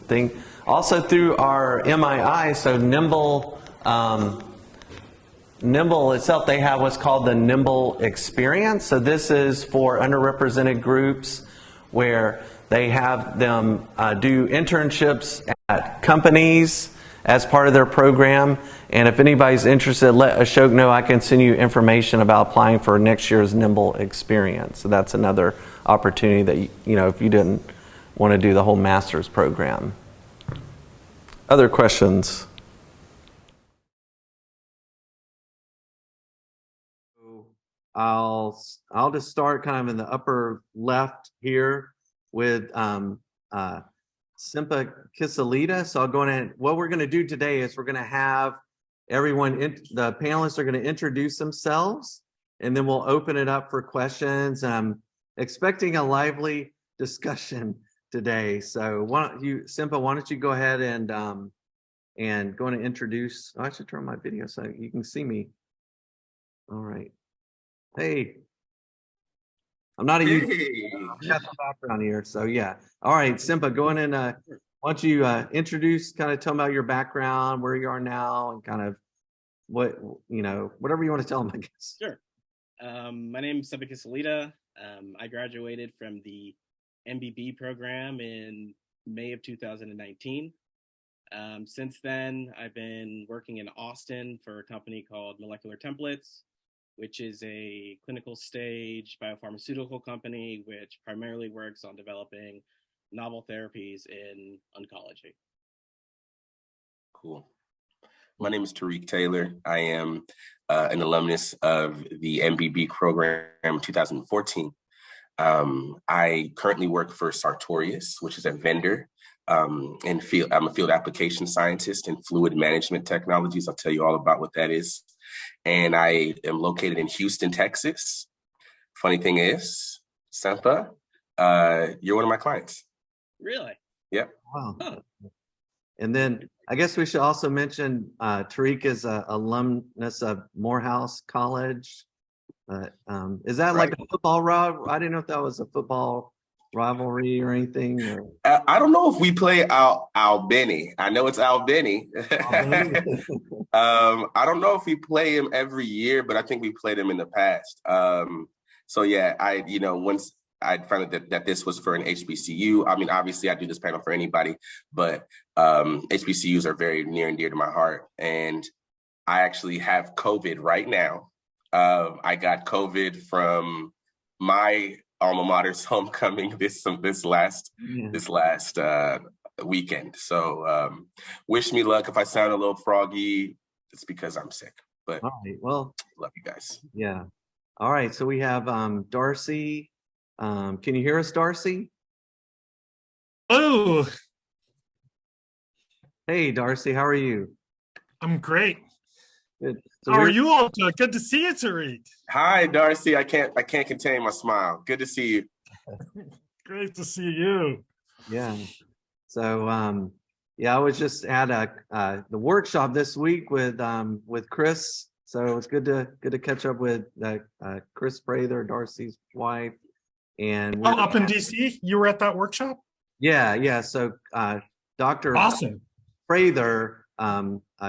thing. Also through our MII, so Nimble itself, they have what's called the Nimble Experience. So this is for underrepresented groups where they have them do internships at companies as part of their program. And if anybody's interested, let Ashok know. I can send you information about applying for next year's Nimble Experience. So that's another opportunity that, if you didn't want to do the whole master's program. Other questions? I'll just start kind of in the upper left here with Ssempa Kisaalita. So I'll go in and what we're going to do today is we're going to have everyone, the panelists are going to introduce themselves, and then we'll open it up for questions. I'm expecting a lively discussion today. So why don't you, Ssempa, why don't you go ahead and going to introduce, I should turn my video so you can see me. All right. Hey, I'm not a I've got the background here, so yeah. All right, Ssempa, go in and why don't you introduce, kind of tell them about your background, where you are now, and kind of what, whatever you want to tell them, I guess. Sure. My name is Ssempa Kisaalita. I graduated from the MBB program in May of 2019. Since then, I've been working in Austin for a company called Molecular Templates, which is a clinical stage biopharmaceutical company which primarily works on developing novel therapies in oncology. Cool. My name is Tariq Taylor. I am an alumnus of the MBB program 2014. I currently work for Sartorius, which is a vendor in field. I'm a field application scientist in fluid management technologies. I'll tell you all about what that is. And I am located in Houston, Texas. Funny thing is, Ssempa, you're one of my clients. Really? Yep. Wow. Oh. And then I guess we should also mention Tariq is an alumnus of Morehouse College. Is that like a football rival? I didn't know if that was a football rivalry or anything. Or... I don't know if we play Albany. I know it's Albany. I don't know if we play him every year, but I think we played him in the past. So yeah, once I found out that this was for an HBCU. I mean, obviously I do this panel for anybody, but HBCUs are very near and dear to my heart. And I actually have COVID right now. I got COVID from my alma mater's homecoming this last weekend. So wish me luck. If I sound a little froggy, it's because I'm sick. But all right, well, love you guys. Yeah. All right. So we have Darcy. Can you hear us, Darcy? Oh. Hey, Darcy. How are you? I'm great. Good. So how are you all doing? Good to see you, Tariq. Hi, Darcy. I can't contain my smile. Good to see you. Great to see you. Yeah. So yeah, I was just at the workshop this week with Chris. So it's good to catch up with Chris Prather, Darcy's wife, and up in DC. You were at that workshop? Yeah. So Dr. Awesome. Prather,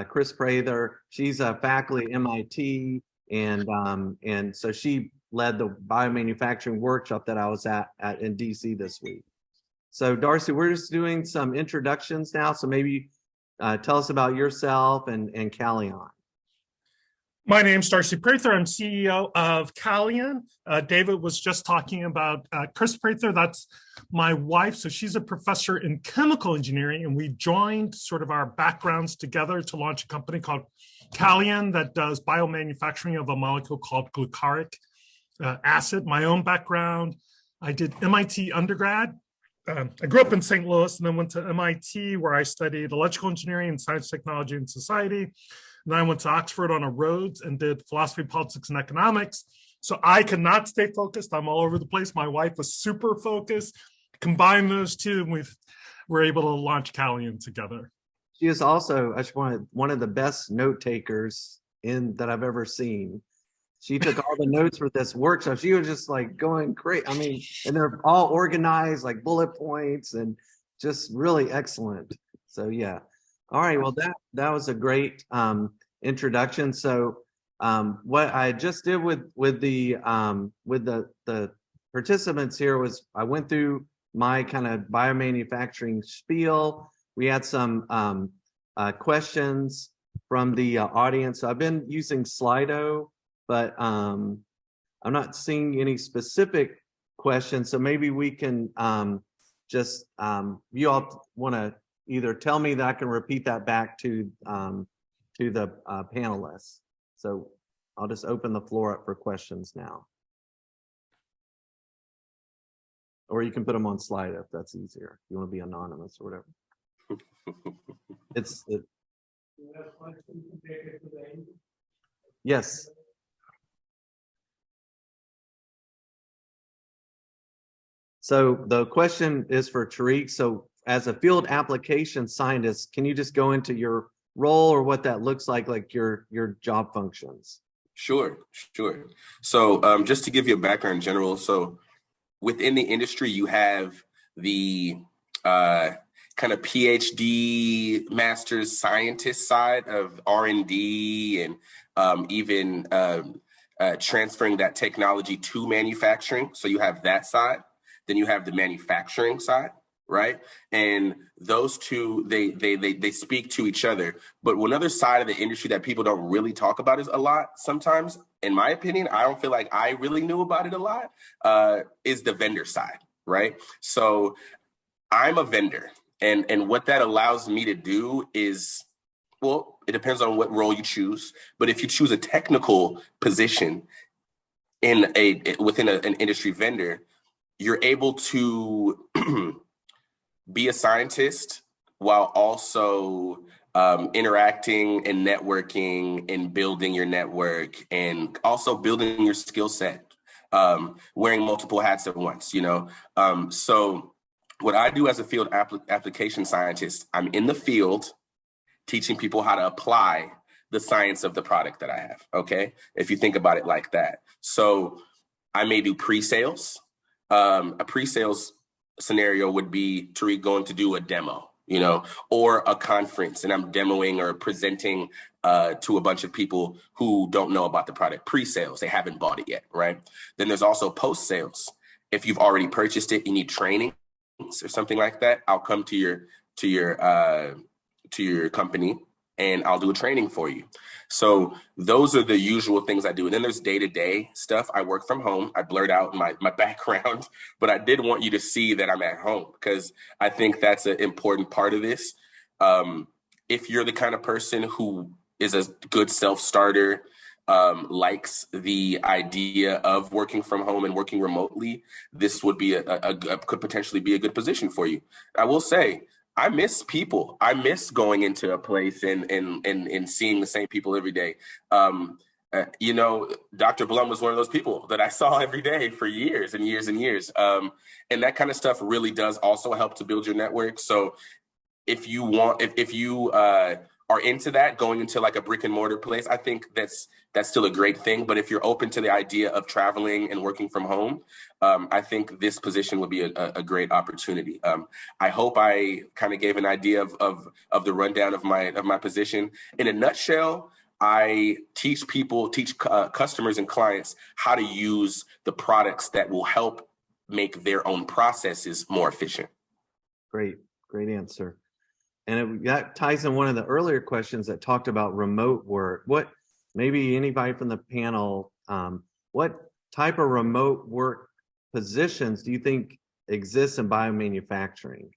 Chris Prather, she's a faculty at MIT, and so she led the biomanufacturing workshop that I was at in DC this week. So Darcy, we're just doing some introductions now. So maybe tell us about yourself and Kalion. My name's Darcy Prather. I'm CEO of Kalion. David was just talking about Chris Prather. That's my wife. So she's a professor in chemical engineering, and we joined sort of our backgrounds together to launch a company called Kalion that does biomanufacturing of a molecule called glucaric acid. My own background, I did MIT undergrad. I grew up in St. Louis and then went to MIT where I studied electrical engineering and science, technology, and society. And then I went to Oxford on a Rhodes and did philosophy, politics, and economics. So I could not stay focused. I'm all over the place. My wife was super focused. Combine those two, and we're able to launch Kalion together. She is also one of the best note takers that I've ever seen. She took all the notes for this workshop. She was just like going crazy. I mean, and they're all organized like bullet points and just really excellent. So yeah. All right. Well, that was a great introduction. So what I just did with the participants here was I went through my kind of biomanufacturing spiel. We had some questions from the audience. So I've been using Slido, but I'm not seeing any specific questions. So maybe we can just, you all want to either tell me that I can repeat that back to the panelists. So I'll just open the floor up for questions now. Or you can put them on Slido if that's easier. If you want to be anonymous or whatever. Yes. So the question is for Tariq. So as a field application scientist, can you just go into your role or what that looks like your job functions? Sure. So just to give you a background in general, so within the industry, you have the kind of PhD master's scientist side of R&D and even transferring that technology to manufacturing. So you have that side. Then you have the manufacturing side, right? And those two, they speak to each other. But one other side of the industry that people don't really talk about is a lot sometimes, in my opinion, I don't feel like I really knew about it a lot, is the vendor side, right? So I'm a vendor. And what that allows me to do is, well, it depends on what role you choose. But if you choose a technical position within an industry vendor, you're able to be a scientist while also interacting and networking and building your network and also building your skill set, wearing multiple hats at once, So what I do as a field application scientist, I'm in the field teaching people how to apply the science of the product that I have, okay? If you think about it like that. So I may do pre-sales. A pre-sales scenario would be Tariq going to do a demo, or a conference, and I'm demoing or presenting to a bunch of people who don't know about the product. Pre-sales, they haven't bought it yet, right? Then there's also post-sales. If you've already purchased it, you need training or something like that. I'll come to your company and I'll do a training for you. So those are the usual things I do. And then there's day-to-day stuff. I work from home. I blurred out my background, but I did want you to see that I'm at home because I think that's an important part of this. If you're the kind of person who is a good self-starter, likes the idea of working from home and working remotely, this would be could potentially be a good position for you. I will say, I miss people. I miss going into a place and seeing the same people every day. Dr. Blum was one of those people that I saw every day for years and years and years. And that kind of stuff really does also help to build your network. So if you are into that, going into like a brick and mortar place, I think that's still a great thing. But if you're open to the idea of traveling and working from home, I think this position would be a great opportunity. I hope I kind of gave an idea of the rundown of my position. In a nutshell, I teach customers and clients how to use the products that will help make their own processes more efficient. Great answer. And that ties in one of the earlier questions that talked about remote work. Maybe anybody from the panel, what type of remote work positions do you think exists in biomanufacturing?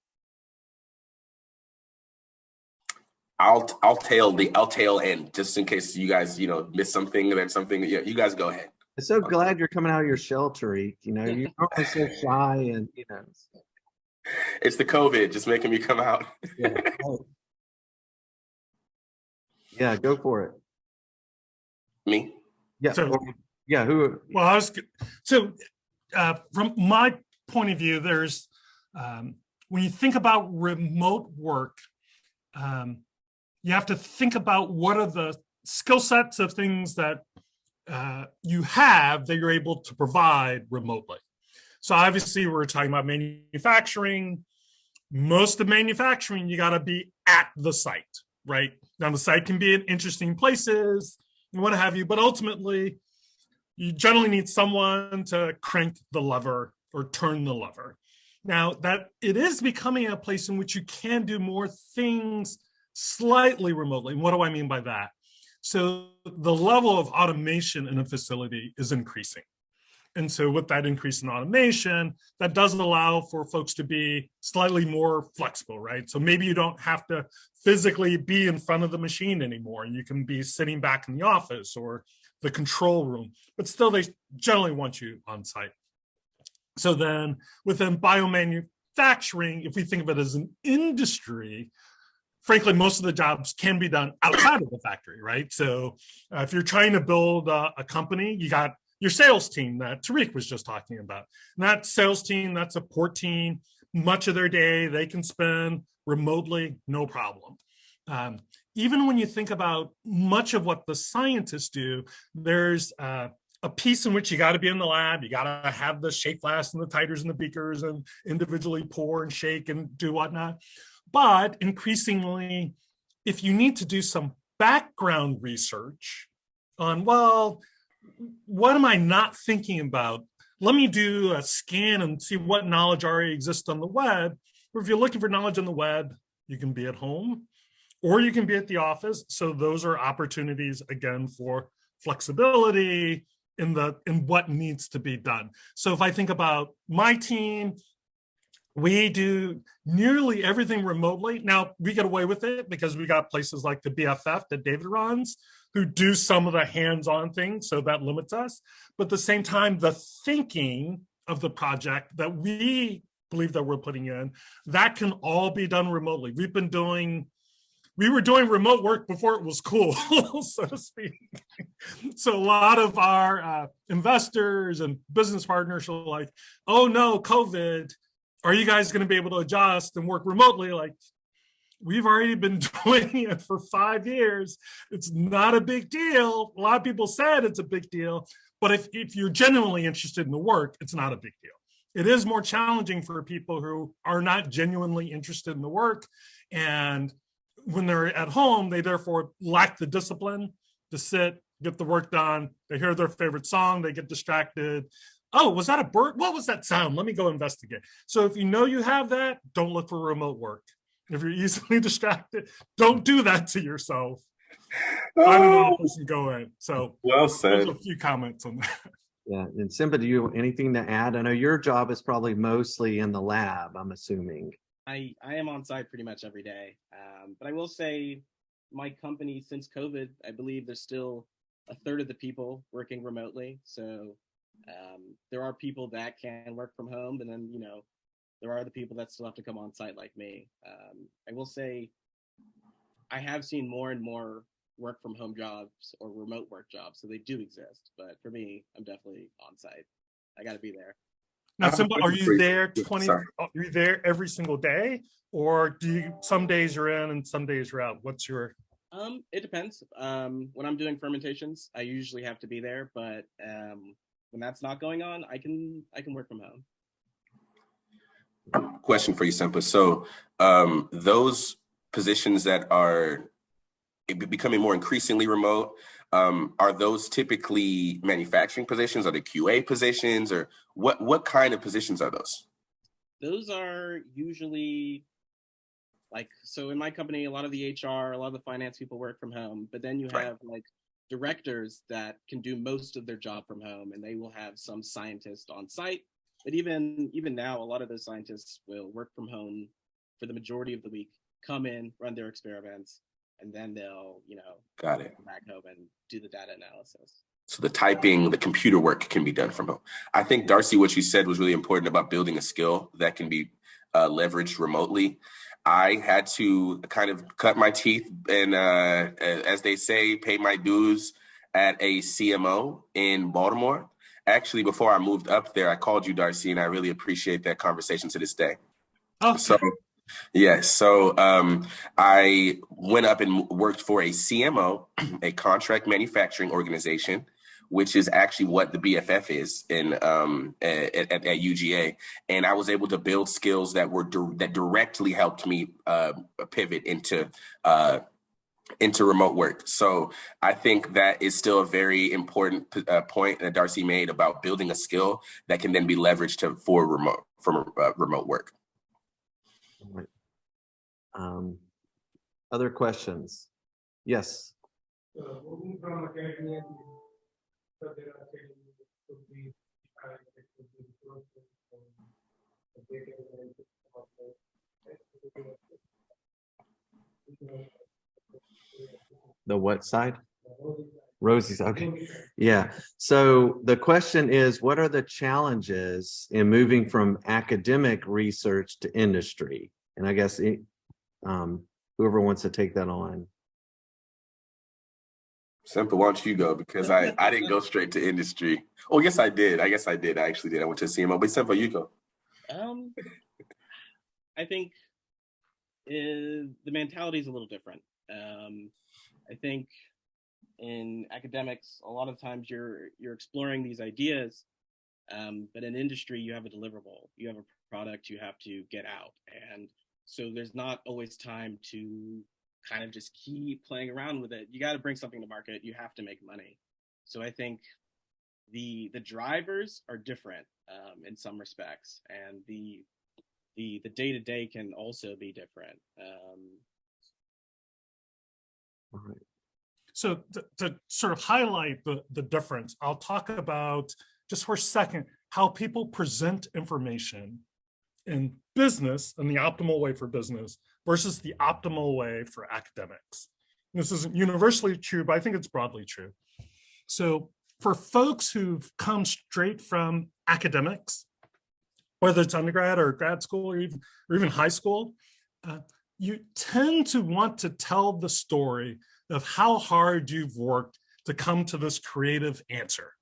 I'll tail end just in case you guys miss something and then something. Yeah, you guys go ahead. I'm so glad you're coming out of your shell, Tariq. You're normally so shy and It's the COVID just making me come out. Yeah, go for it. Me? Yeah. Who? Well, from my point of view, there's when you think about remote work, you have to think about what are the skill sets of things that you have that you're able to provide remotely. So obviously we're talking about manufacturing. Most of manufacturing, you got to be at the site, right? Now the site can be in interesting places and what have you, but ultimately you generally need someone to crank the lever or turn the lever. Now that it is becoming a place in which you can do more things slightly remotely. And what do I mean by that? So the level of automation in a facility is increasing. And so with that increase in automation, that doesn't allow for folks to be slightly more flexible, right? So maybe you don't have to physically be in front of the machine anymore. You can be sitting back in the office or the control room, but still they generally want you on site. So then within biomanufacturing, if we think of it as an industry, frankly, most of the jobs can be done outside of the factory, right? So if you're trying to build a company, you got your sales team that Tariq was just talking about. And that sales team, that support team, much of their day they can spend remotely, no problem. Even when you think about much of what the scientists do, there's a piece in which you got to be in the lab. You got to have the shake flasks and the titers and the beakers and individually pour and shake and do whatnot. But increasingly, if you need to do some background research on, well, what am I not thinking about? Let me do a scan and see what knowledge already exists on the web. Or if you're looking for knowledge on the web, you can be at home or you can be at the office. So those are opportunities, again, for flexibility in what needs to be done. So if I think about my team, we do nearly everything remotely. Now, we get away with it because we got places like the BFF that David runs who do some of the hands-on things, so that limits us. But at the same time, the thinking of the project that we believe that we're putting in, that can all be done remotely. We were doing remote work before it was cool, so to speak. So a lot of our investors and business partners are like, oh no, COVID, are you guys going to be able to adjust and work remotely? Like, we've already been doing it for 5 years. It's not a big deal. A lot of people said it's a big deal, but if you're genuinely interested in the work, it's not a big deal. It is more challenging for people who are not genuinely interested in the work. And when they're at home, they therefore lack the discipline to sit, get the work done. They hear their favorite song, they get distracted. Oh, was that a bird? What was that sound? Let me go investigate. So if you know you have that, don't look for remote work. If you're easily distracted, don't do that to yourself. Find an office and go in. So well said. Those are a few comments on that. Yeah, and Ssempa, do you have anything to add? I know your job is probably mostly in the lab, I'm assuming. I am on site pretty much every day. But I will say my company, since COVID, I believe there's still a third of the people working remotely. So there are people that can work from home, and then, there are the people that still have to come on site like me. I will say I have seen more and more work from home jobs or remote work jobs. So they do exist. But for me, I'm definitely on site. I got to be there. Now, Ssempa, are you there 20? Are you there every single day, or do you some days you're in and some days you're out? What's your? It depends. When I'm doing fermentations, I usually have to be there, but when that's not going on, I can work from home. Question for you, Ssempa. So those positions that are becoming more increasingly remote, are those typically manufacturing positions? Are they QA positions, or what kind of positions are those? Those are usually so in my company, a lot of the HR, a lot of the finance people work from home, but then you have directors that can do most of their job from home, and they will have some scientist on site. But even now, a lot of those scientists will work from home for the majority of the week, come in, run their experiments, and then they'll, Got it, come back home and do the data analysis. So the typing, the computer work can be done from home. I think, Darcy, what you said was really important about building a skill that can be leveraged remotely. I had to kind of cut my teeth and, as they say, pay my dues at a CMO in Baltimore. Actually, before I moved up there, I called you, Darcy, and I really appreciate that conversation to this day. Oh, so yes. So I went up and worked for a CMO, a contract manufacturing organization, which is actually what the BFF is at UGA. And I was able to build skills that directly helped me pivot into remote work. So I think that is still a very important point that Darcy made about building a skill that can then be leveraged for remote work. Right. Other questions? Yes. Moving from academia to there are could be The what side? Rosie's okay. Yeah. So the question is, what are the challenges in moving from academic research to industry? And I guess whoever wants to take that on. Ssempa, why don't you go? Because I didn't go straight to industry. Oh, yes, I did. I actually did. I went to CMO. But Ssempa, you go. I think the mentality is a little different. I think in academics, a lot of times you're exploring these ideas, but in industry, you have a deliverable, you have a product you have to get out. And so there's not always time to kind of just keep playing around with it. You got to bring something to market. You have to make money. So I think the drivers are different in some respects, and the day-to-day can also be different. All right. So to sort of highlight the difference, I'll talk about just for a second how people present information in business and the optimal way for business versus the optimal way for academics. This isn't universally true, but I think it's broadly true. So for folks who've come straight from academics, whether it's undergrad or grad school or even high school, you tend to want to tell the story of how hard you've worked to come to this creative answer.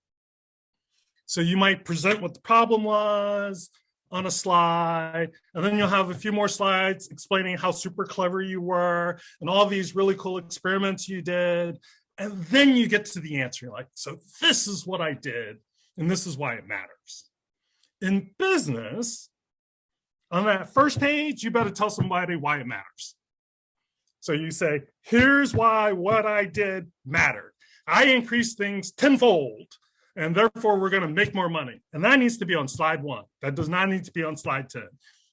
So you might present what the problem was on a slide, and then you'll have a few more slides explaining how super clever you were and all these really cool experiments you did. And then you get to the answer. You're like, so this is what I did, and this is why it matters. In business, on that first page, you better tell somebody why it matters. So you say, here's why what I did mattered. I increased things tenfold, and therefore we're going to make more money. And that needs to be on slide 1. That does not need to be on slide 10.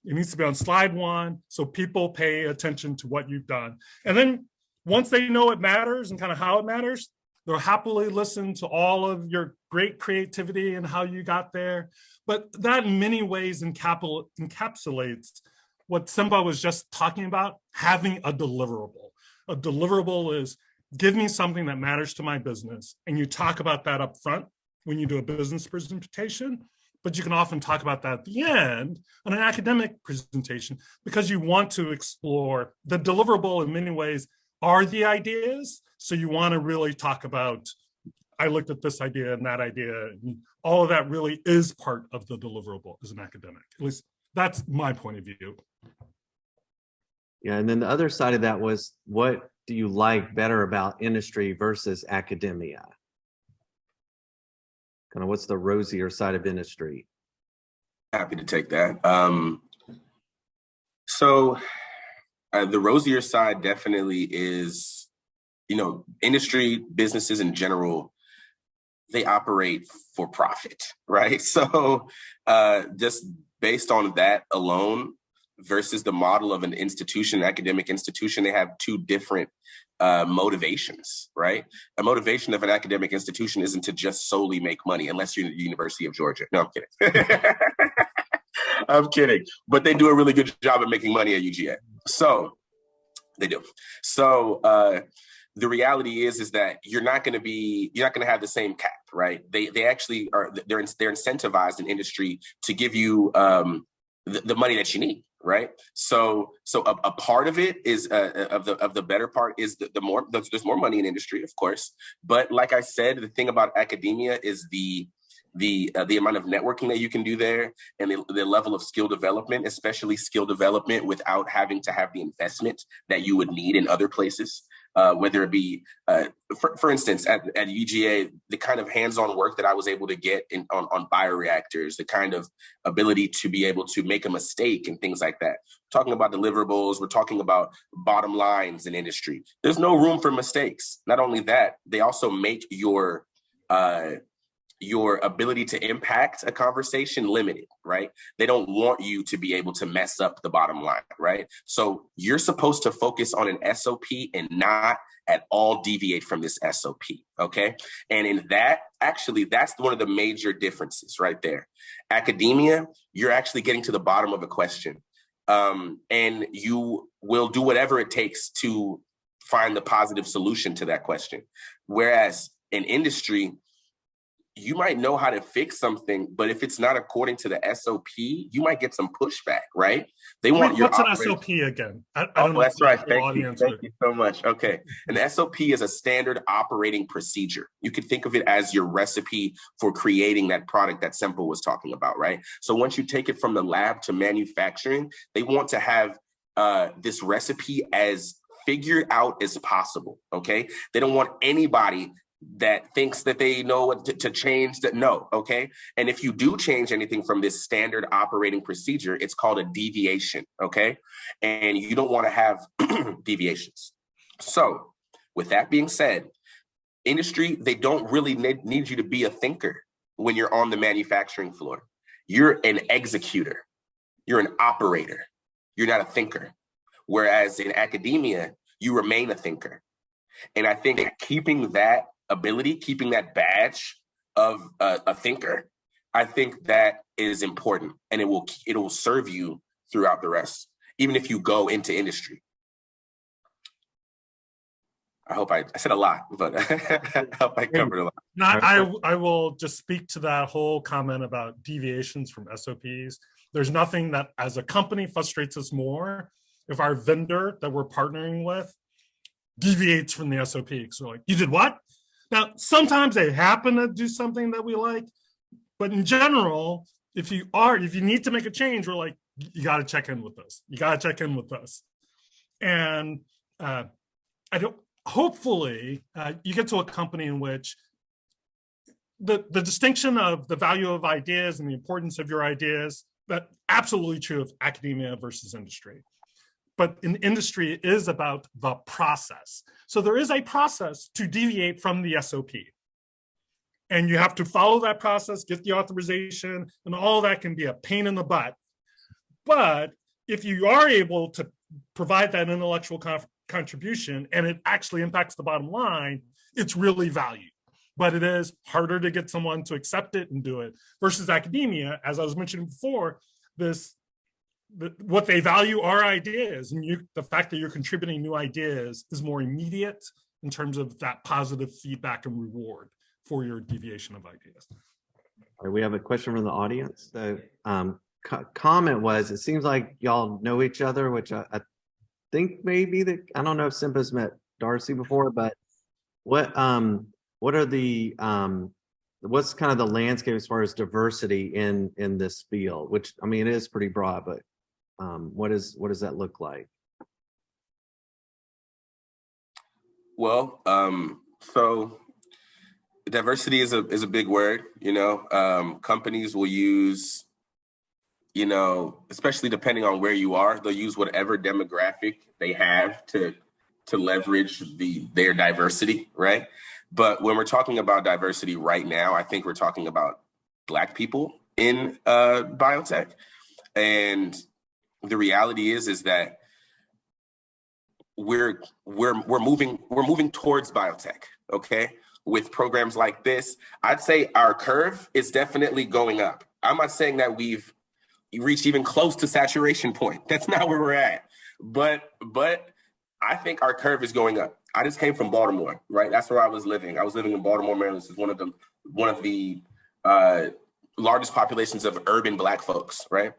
It needs to be on slide 1 so people pay attention to what you've done. And then once they know it matters and kind of how it matters, they'll happily listen to all of your great creativity and how you got there. But that in many ways encapsulates what Ssempa was just talking about, having a deliverable. A deliverable is, give me something that matters to my business. And you talk about that up front when you do a business presentation, but you can often talk about that at the end on an academic presentation because you want to explore the deliverable in many ways are the ideas. So you want to really talk about, I looked at this idea and that idea, and all of that really is part of the deliverable as an academic. At least that's my point of view. Yeah, and then the other side of that was, what do you like better about industry versus academia? Kind of what's the rosier side of industry? Happy to take that. The rosier side definitely is, industry, businesses in general, they operate for profit, right? So just based on that alone versus the model of an institution, academic institution, they have two different motivations, right? A motivation of an academic institution isn't to just solely make money, unless you're at the University of Georgia. No, I'm kidding. I'm kidding. But they do a really good job at making money at UGA. So they do. So the reality is that you're not going to have the same cap, right? They actually are, they're incentivized in industry to give you the money that you need, right? So a part of it is of the better part is there's more money in industry, of course. But like I said, the thing about academia is the amount of networking that you can do there, and the level of skill development, especially skill development without having to have the investment that you would need in other places. Whether it be, for instance, at UGA, the kind of hands-on work that I was able to get on bioreactors, the kind of ability to be able to make a mistake and things like that. We're talking about deliverables, we're talking about bottom lines in industry. There's no room for mistakes. Not only that, they also make your ability to impact a conversation limited, right? They don't want you to be able to mess up the bottom line, right? So you're supposed to focus on an SOP and not at all deviate from this SOP, okay? And in that, actually, that's one of the major differences right there. Academia, you're actually getting to the bottom of a question, and you will do whatever it takes to find the positive solution to that question. Whereas in industry, you might know how to fix something, but if it's not according to the SOP, you might get some pushback, right? They want your what's an SOP again? I don't know. That's right. Thank you so much. Okay. An SOP is a standard operating procedure. You could think of it as your recipe for creating that product that Ssempa was talking about, right? So once you take it from the lab to manufacturing, they want to have this recipe as figured out as possible, okay? They don't want anybody that thinks that they know what to change that. No, okay? And if you do change anything from this standard operating procedure, it's called a deviation, okay? And you don't want to have deviations. So with that being said, industry, they don't really need you to be a thinker when you're on the manufacturing floor. You're an executor. You're an operator. You're not a thinker. Whereas in academia, you remain a thinker. And I think keeping that ability, keeping that badge of a thinker, I think that is important, and it will serve you throughout the rest, even if you go into industry. I hope I said a lot, but I hope I covered a lot. I will just speak to that whole comment about deviations from SOPs. There's nothing that as a company frustrates us more if our vendor that we're partnering with deviates from the SOP. So like, you did what? Now, sometimes they happen to do something that we like, but in general, if you need to make a change, we're like, you got to check in with us. You got to check in with us. And hopefully you get to a company in which the distinction of the value of ideas and the importance of your ideas, that's absolutely true of academia versus industry. But in industry, it is about the process. So there is a process to deviate from the SOP. And you have to follow that process, get the authorization, and all that can be a pain in the butt. But if you are able to provide that intellectual contribution and it actually impacts the bottom line, it's really valued. But it is harder to get someone to accept it and do it versus academia, as I was mentioning before, what they value are ideas, and the fact that you're contributing new ideas is more immediate in terms of that positive feedback and reward for your deviation of ideas. All right, we have a question from the audience. The comment was, it seems like y'all know each other, which I think maybe that, I don't know if Ssempa's met Darcy before, but what are the what's kind of the landscape as far as diversity in this field? Which, I mean, it is pretty broad, but what does that look like? Well, so diversity is a big word, you know. Companies will use, you know, especially depending on where you are, they'll use whatever demographic they have to leverage their diversity, right? But when we're talking about diversity right now, I think we're talking about Black people in biotech. And the reality is that we're moving towards biotech, okay? With programs like this, I'd say our curve is definitely going up. I'm not saying that we've reached even close to saturation point. That's not where we're at. But I think our curve is going up. I just came from Baltimore, right? That's where I was living. I was living in Baltimore, Maryland. This is one of the largest populations of urban Black folks, right?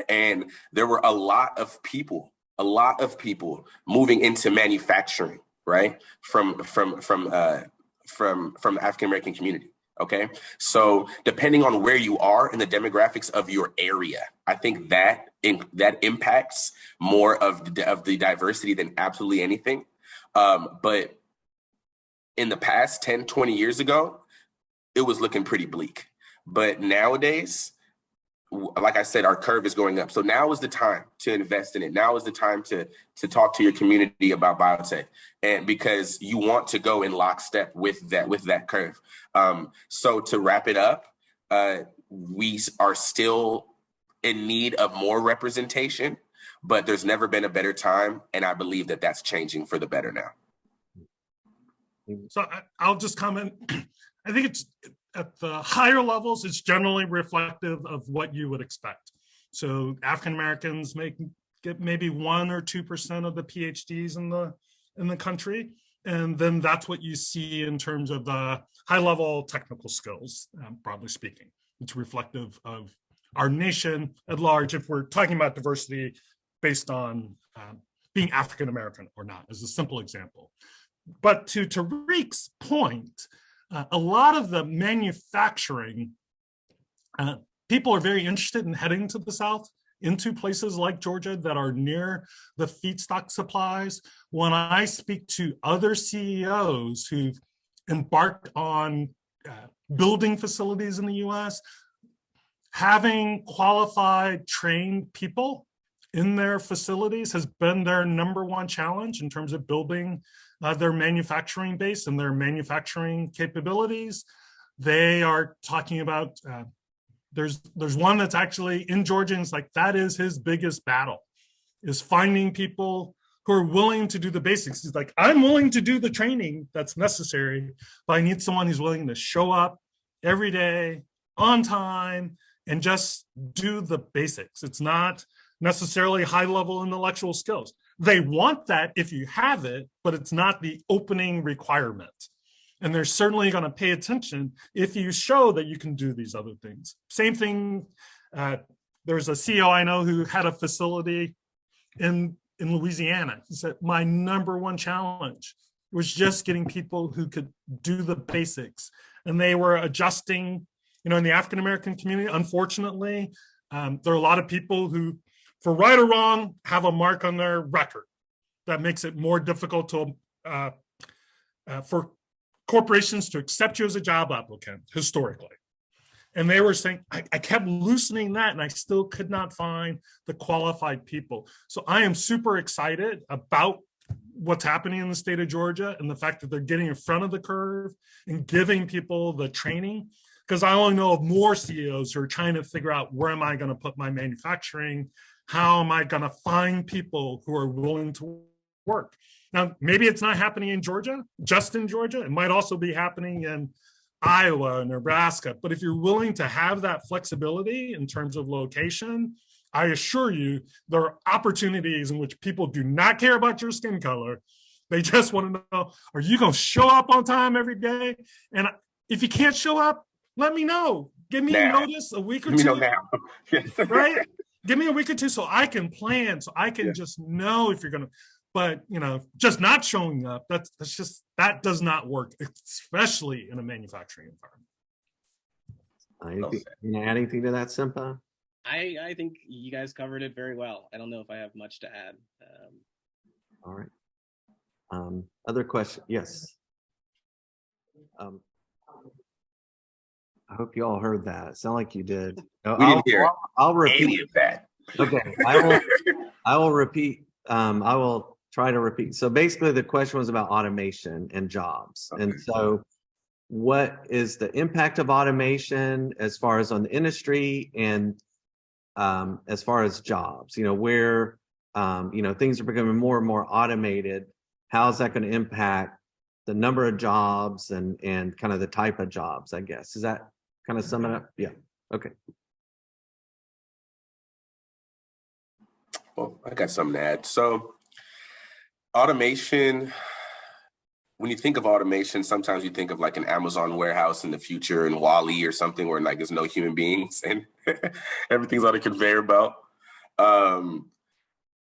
And there were a lot of people moving into manufacturing, right? From the African American community. Okay, so depending on where you are in the demographics of your area, I think that impacts more of the diversity than absolutely anything. But in the past 10, 20 years ago, it was looking pretty bleak. But nowadays, like I said, our curve is going up. So now is the time to invest in it. Now is the time to talk to your community about biotech, and because you want to go in lockstep with that curve. So to wrap it up, we are still in need of more representation, but there's never been a better time, and I believe that that's changing for the better now. So I'll just comment. I think it's at the higher levels, it's generally reflective of what you would expect. So African Americans get maybe 1 or 2% of the PhDs in the country, And then that's what you see in terms of the high-level technical skills, broadly speaking. It's reflective of our nation at large, if we're talking about diversity based on being African-American or not, as a simple example. But to Tariq's point, a lot of the manufacturing, people are very interested in heading to the South, into places like Georgia that are near the feedstock supplies. When I speak to other CEOs who've embarked on building facilities in the US, having qualified, trained people in their facilities has been their number one challenge in terms of building their manufacturing base and their manufacturing capabilities. They are talking about there's one that's actually in Georgia, and it's like that is his biggest battle, is finding people who are willing to do the basics. He's like, I'm willing to do the training that's necessary, but I need someone who's willing to show up every day on time and just do the basics. It's not necessarily high-level intellectual skills. They want that if you have it, but it's not the opening requirement. And they're certainly going to pay attention if you show that you can do these other things. Same thing, there's a CEO I know who had a facility in Louisiana. He said, my number one challenge was just getting people who could do the basics. And they were adjusting, in the African-American community, unfortunately, there are a lot of people who, for right or wrong, have a mark on their record. That makes it more difficult for corporations to accept you as a job applicant historically. And they were saying, I kept loosening that and I still could not find the qualified people. So I am super excited about what's happening in the state of Georgia and the fact that they're getting in front of the curve and giving people the training. Because I only know of more CEOs who are trying to figure out, where am I going to put my manufacturing? How am I going to find people who are willing to work? Now, maybe it's not happening in Georgia, just in Georgia. It might also be happening in Iowa, Nebraska. But if you're willing to have that flexibility in terms of location, I assure you there are opportunities in which people do not care about your skin color. They just want to know, are you going to show up on time every day? And if you can't show up, let me know. Give me a notice a week or two. Right? Give me a week or two so I can plan, so I can just know if you're going to. But, just not showing up, that does not work, especially in a manufacturing environment. Can you add anything to that, Ssempa? I think you guys covered it very well. I don't know if I have much to add. All right. Other question? Yes. I hope you all heard that. It sounded like you did. We didn't hear I'll repeat any of that. Okay. I will repeat. I will try to repeat. So basically the question was about automation and jobs. Okay. And so what is the impact of automation as far as on the industry and as far as jobs, where, things are becoming more and more automated. How is that going to impact the number of jobs and kind of the type of jobs, I guess? Is that kind of sum it up? Yeah. Okay. Well, I got something to add. So automation, when you think of automation, sometimes you think of like an Amazon warehouse in the future and Wall-E or something where like there's no human beings and everything's on a conveyor belt.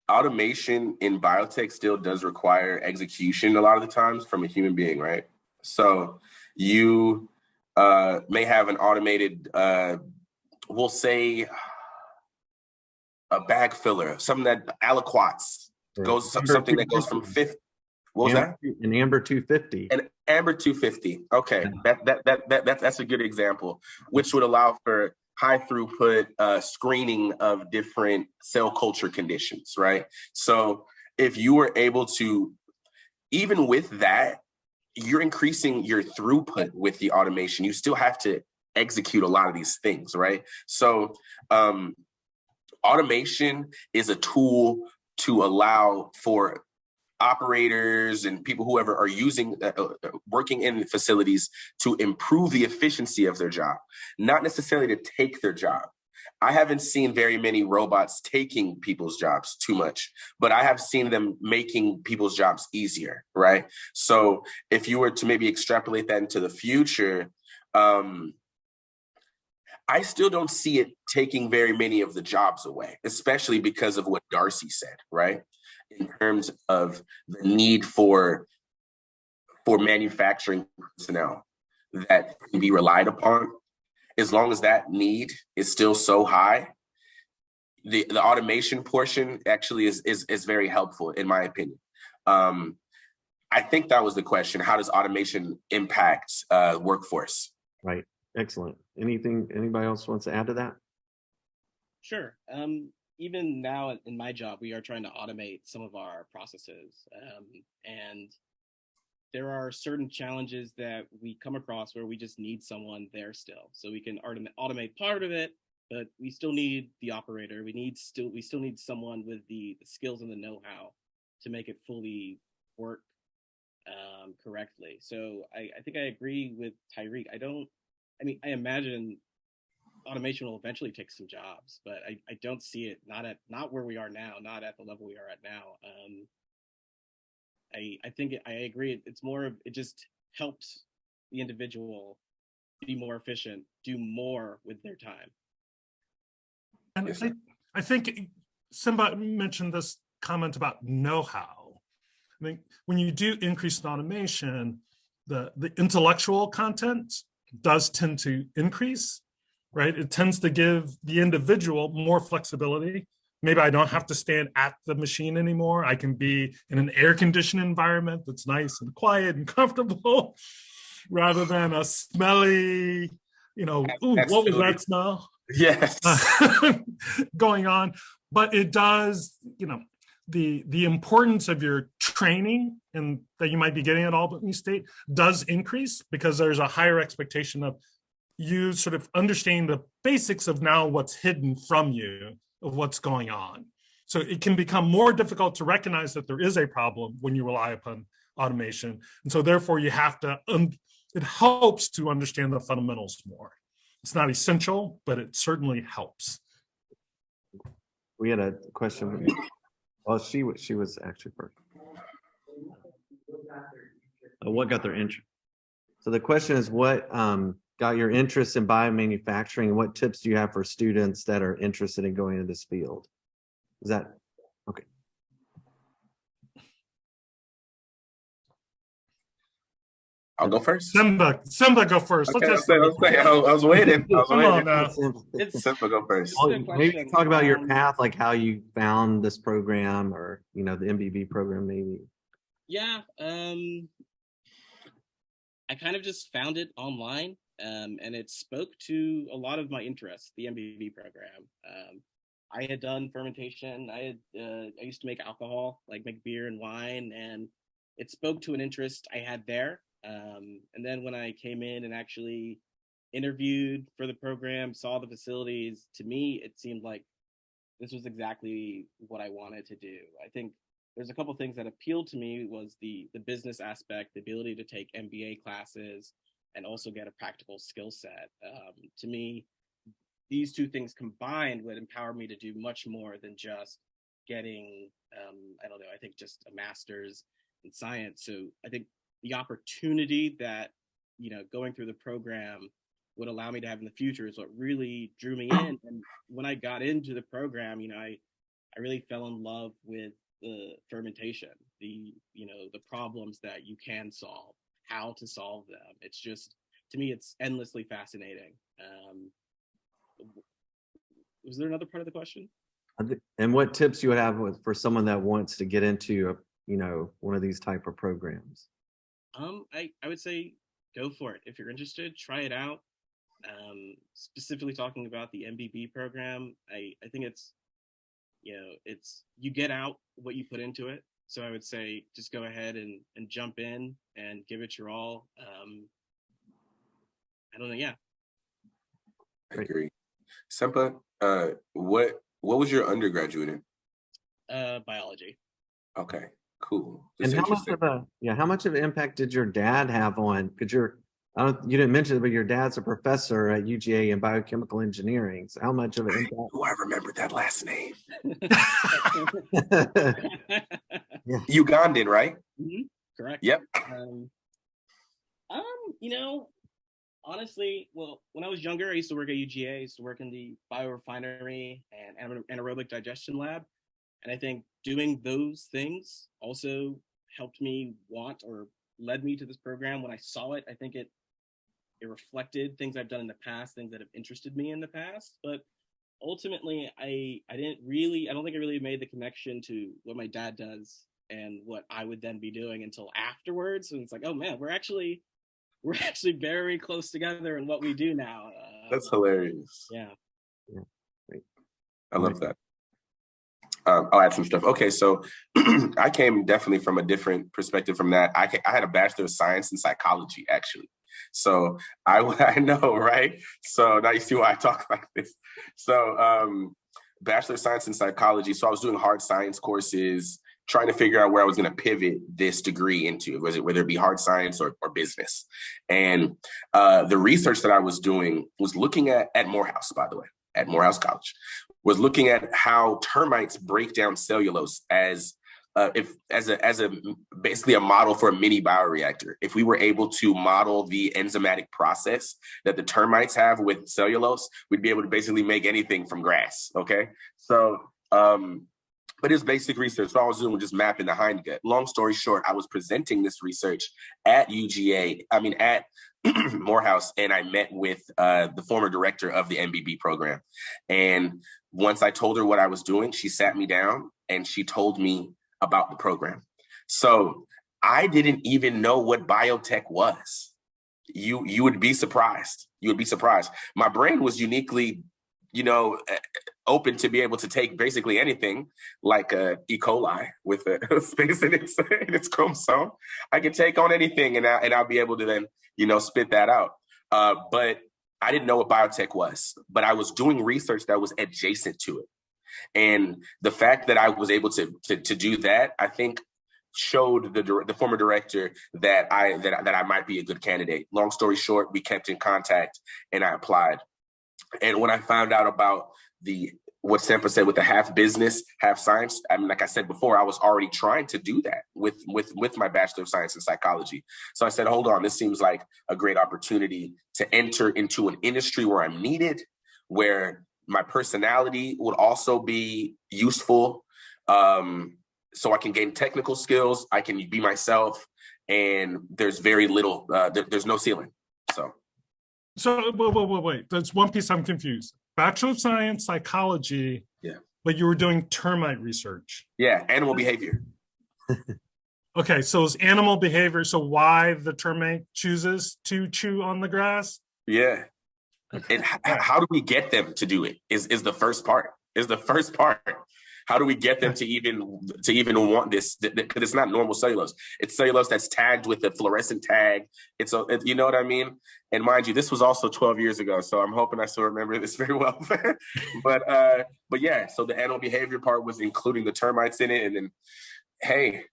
Automation in biotech still does require execution a lot of the times from a human being, right? So you may have an automated, we'll say a bag filler, something that aliquots goes, something that goes from 50. What was that? An Amber 250. An Amber 250. Okay, that's a good example, which would allow for high throughput screening of different cell culture conditions, right? So if you were able to, even with that, you're increasing your throughput with the automation. You still have to execute a lot of these things, right? So automation is a tool to allow for operators and people, whoever are using, working in facilities, to improve the efficiency of their job, not necessarily to take their job. I haven't seen very many robots taking people's jobs too much, but I have seen them making people's jobs easier, right? So if you were to maybe extrapolate that into the future, I still don't see it taking very many of the jobs away, especially because of what Darcy said, right? In terms of the need for manufacturing personnel that can be relied upon. As long as that need is still so high, the automation portion actually is very helpful, in my opinion. I think that was the question. How does automation impact workforce? Right. Excellent. Anybody else wants to add to that? Sure. Even now in my job, we are trying to automate some of our processes. And there are certain challenges that we come across where we just need someone there still. So we can automate part of it, but we still need the operator. We still need someone with the skills and the know-how to make it fully work correctly. So I think I agree with Tariq. I imagine automation will eventually take some jobs, but I don't see it, not where we are now, not at the level we are at now. I think I agree. It's more of, it just helps the individual be more efficient, do more with their time. And I think Ssempa mentioned this comment about know-how. I think when you do increase in automation, the intellectual content does tend to increase, right? It tends to give the individual more flexibility. Maybe I don't have to stand at the machine anymore. I can be in an air-conditioned environment that's nice and quiet and comfortable, rather than a smelly, what was that smell? Yes. Going on. But it does, the importance of your training and that you might be getting at Albany State does increase, because there's a higher expectation of you sort of understanding the basics of now what's hidden from you, of what's going on. So it can become more difficult to recognize that there is a problem when you rely upon automation. And so therefore you have to, it helps to understand the fundamentals more. It's not essential, but it certainly helps. We had a question. Well, she was actually first. What got their interest? So the question is, what got your interest in biomanufacturing, and what tips do you have for students that are interested in going into this field? Is that okay? I'll go first. Ssempa, go first. Okay, I was waiting. Come on now. Ssempa, go first. Maybe talk about your path, like how you found this program, or the MBB program, maybe. Yeah, I kind of just found it online, and it spoke to a lot of my interests. The MBB program. I had done fermentation. I used to make alcohol, like make beer and wine, and it spoke to an interest I had there. And then when I came in and actually interviewed for the program, saw the facilities, to me, it seemed like this was exactly what I wanted to do. I think there's a couple of things that appealed to me was the business aspect, the ability to take MBA classes and also get a practical skill set. To me, these two things combined would empower me to do much more than just getting, I think just a master's in science. So I think the opportunity that, going through the program would allow me to have in the future is what really drew me in. And when I got into the program, I really fell in love with the fermentation, the problems that you can solve, how to solve them. It's just, to me, it's endlessly fascinating. Was there another part of the question? And what tips you would have for someone that wants to get into one of these type of programs? I would say go for it. If you're interested, try it out. Specifically talking about the MBB program, I think it's, you get out what you put into it. So I would say just go ahead and jump in and give it your all. I don't know. Yeah. I agree. Ssempa, what was your undergraduate in? Biology. Okay, cool. And how much of an impact did your dad have on? Because You didn't mention it, but your dad's a professor at UGA in biochemical engineering. So how much of an impact? Oh, I remember that last name. Yeah. Ugandan, right? Correct. Yep. You know, honestly, well, when I was younger, I used to work at UGA. I used to work in the biorefinery and anaerobic digestion lab. And I think doing those things also helped me want or led me to this program. When I saw it, I think it reflected things I've done in the past, things that have interested me in the past. But ultimately, I don't think I really made the connection to what my dad does and what I would then be doing until afterwards. And it's like, oh man, we're actually very close together in what we do now. That's hilarious. Yeah. Great. I love that. I'll add some stuff. Okay, so I came definitely from a different perspective from that. I had a Bachelor of Science in Psychology, actually. So I know, right? So now you see why I talk like this. So Bachelor of Science in Psychology. So I was doing hard science courses, trying to figure out where I was going to pivot this degree into, whether it be hard science or business. And the research that I was doing was looking at Morehouse, by the way, at Morehouse College, was looking at how termites break down cellulose as basically a model for a mini bioreactor. If we were able to model the enzymatic process that the termites have with cellulose, we'd be able to basically make anything from grass. Okay, so but it's basic research. So I was doing just mapping the hindgut. Long story short, I was presenting this research at at Morehouse, and I met with the former director of the MBB program. And once I told her what I was doing, she sat me down and she told me about the program. So I didn't even know what biotech was. You would be surprised. You would be surprised. My brain was uniquely, open to be able to take basically anything like E. coli with a space in its chromosome. I can take on anything and I'll be able to then, spit that out. But I didn't know what biotech was, but I was doing research that was adjacent to it. And the fact that I was able to do that, I think showed the former director that I might be a good candidate. Long story short, we kept in contact and I applied. And when I found out about what Ssempa said with the half business, half science, I mean, like I said before, I was already trying to do that with my Bachelor of Science in Psychology. So I said, hold on, this seems like a great opportunity to enter into an industry where I'm needed, where my personality would also be useful, so I can gain technical skills, I can be myself, and there's very little, there's no ceiling. So wait. There's one piece I'm confused. Bachelor of Science, Psychology, yeah, but you were doing termite research. Yeah, animal behavior. Okay, so it's animal behavior. So why the termite chooses to chew on the grass? Yeah. And how do we get them to do it is the first part. How do we get them to even want this? Because it's not normal cellulose. It's cellulose that's tagged with a fluorescent tag. You know what I mean? And mind you, this was also 12 years ago, so I'm hoping I still remember this very well. but yeah, so the animal behavior part was including the termites in it, and then, hey,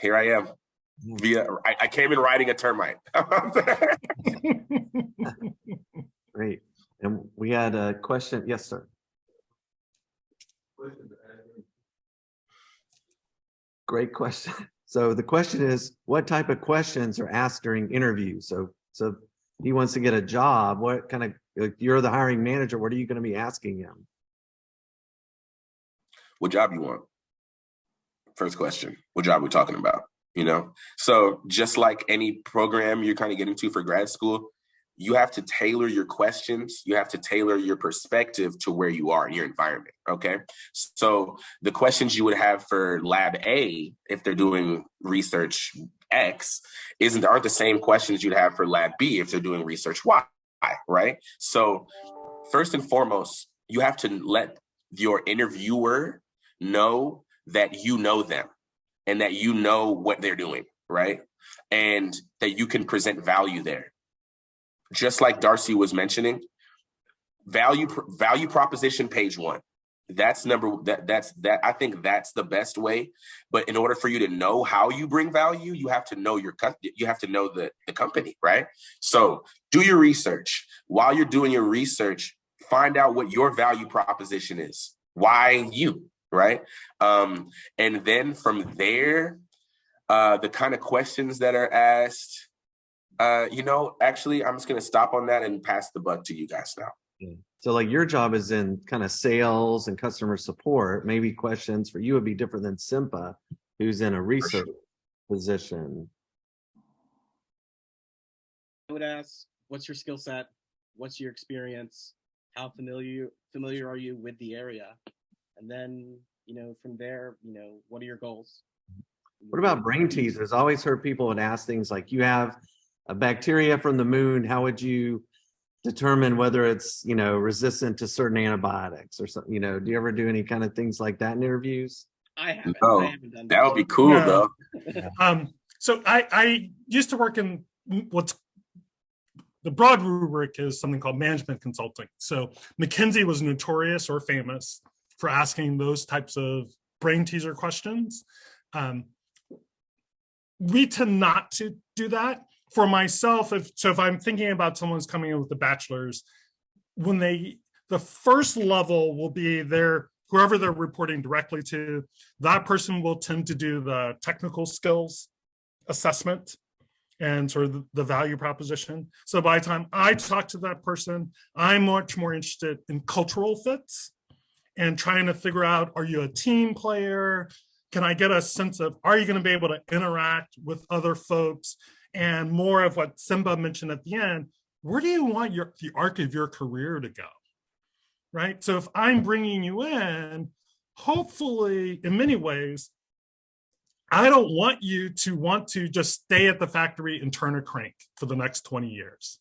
here I am. I came in riding a termite. Great. And we had a question. Yes, sir. Great question. So the question is, what type of questions are asked during interviews? So he wants to get a job. What kind of, you're the hiring manager, what are you going to be asking him? What job you want? First question. What job are we talking about? So just like any program you're kind of getting to for grad school, you have to tailor your questions. You have to tailor your perspective to where you are in your environment. Okay. So the questions you would have for lab A, if they're doing research X, aren't the same questions you'd have for lab B if they're doing research Y, right? So first and foremost, you have to let your interviewer know that you know them and that you know what they're doing, right? And that you can present value there. Just like Darcy was mentioning, value proposition page 1. That's I think that's the best way. But in order for you to know how you bring value, you have to know you have to know the company, right? So do your research. While you're doing your research, find out what your value proposition is. Why you, right? And then from there, the kind of questions that are asked, actually, I'm just going to stop on that and pass the buck to you guys now. Yeah. So like your job is in kind of sales and customer support. Maybe questions for you would be different than Ssempa, who's in a research position. I would ask, what's your skill set? What's your experience? How familiar are you with the area? And then, from there, what are your goals? What about brain teasers? I always heard people would ask things like, you have a bacteria from the moon, how would you determine whether it's, resistant to certain antibiotics or something? Do you ever do any kind of things like that in interviews? I haven't. No, I haven't done that would be cool though. So I used to work in the broad rubric is something called management consulting. So McKinsey was notorious or famous for asking those types of brain teaser questions. We tend not to do that. For myself, if I'm thinking about someone's coming in with a bachelor's, the first level will be whoever they're reporting directly to, that person will tend to do the technical skills assessment and sort of the value proposition. So by the time I talk to that person, I'm much more interested in cultural fits and trying to figure out, are you a team player? Can I get a sense of, are you going to be able to interact with other folks? And more of what Ssempa mentioned at the end, where do you want the arc of your career to go, right? So if I'm bringing you in, hopefully, in many ways, I don't want you to want to just stay at the factory and turn a crank for the next 20 years.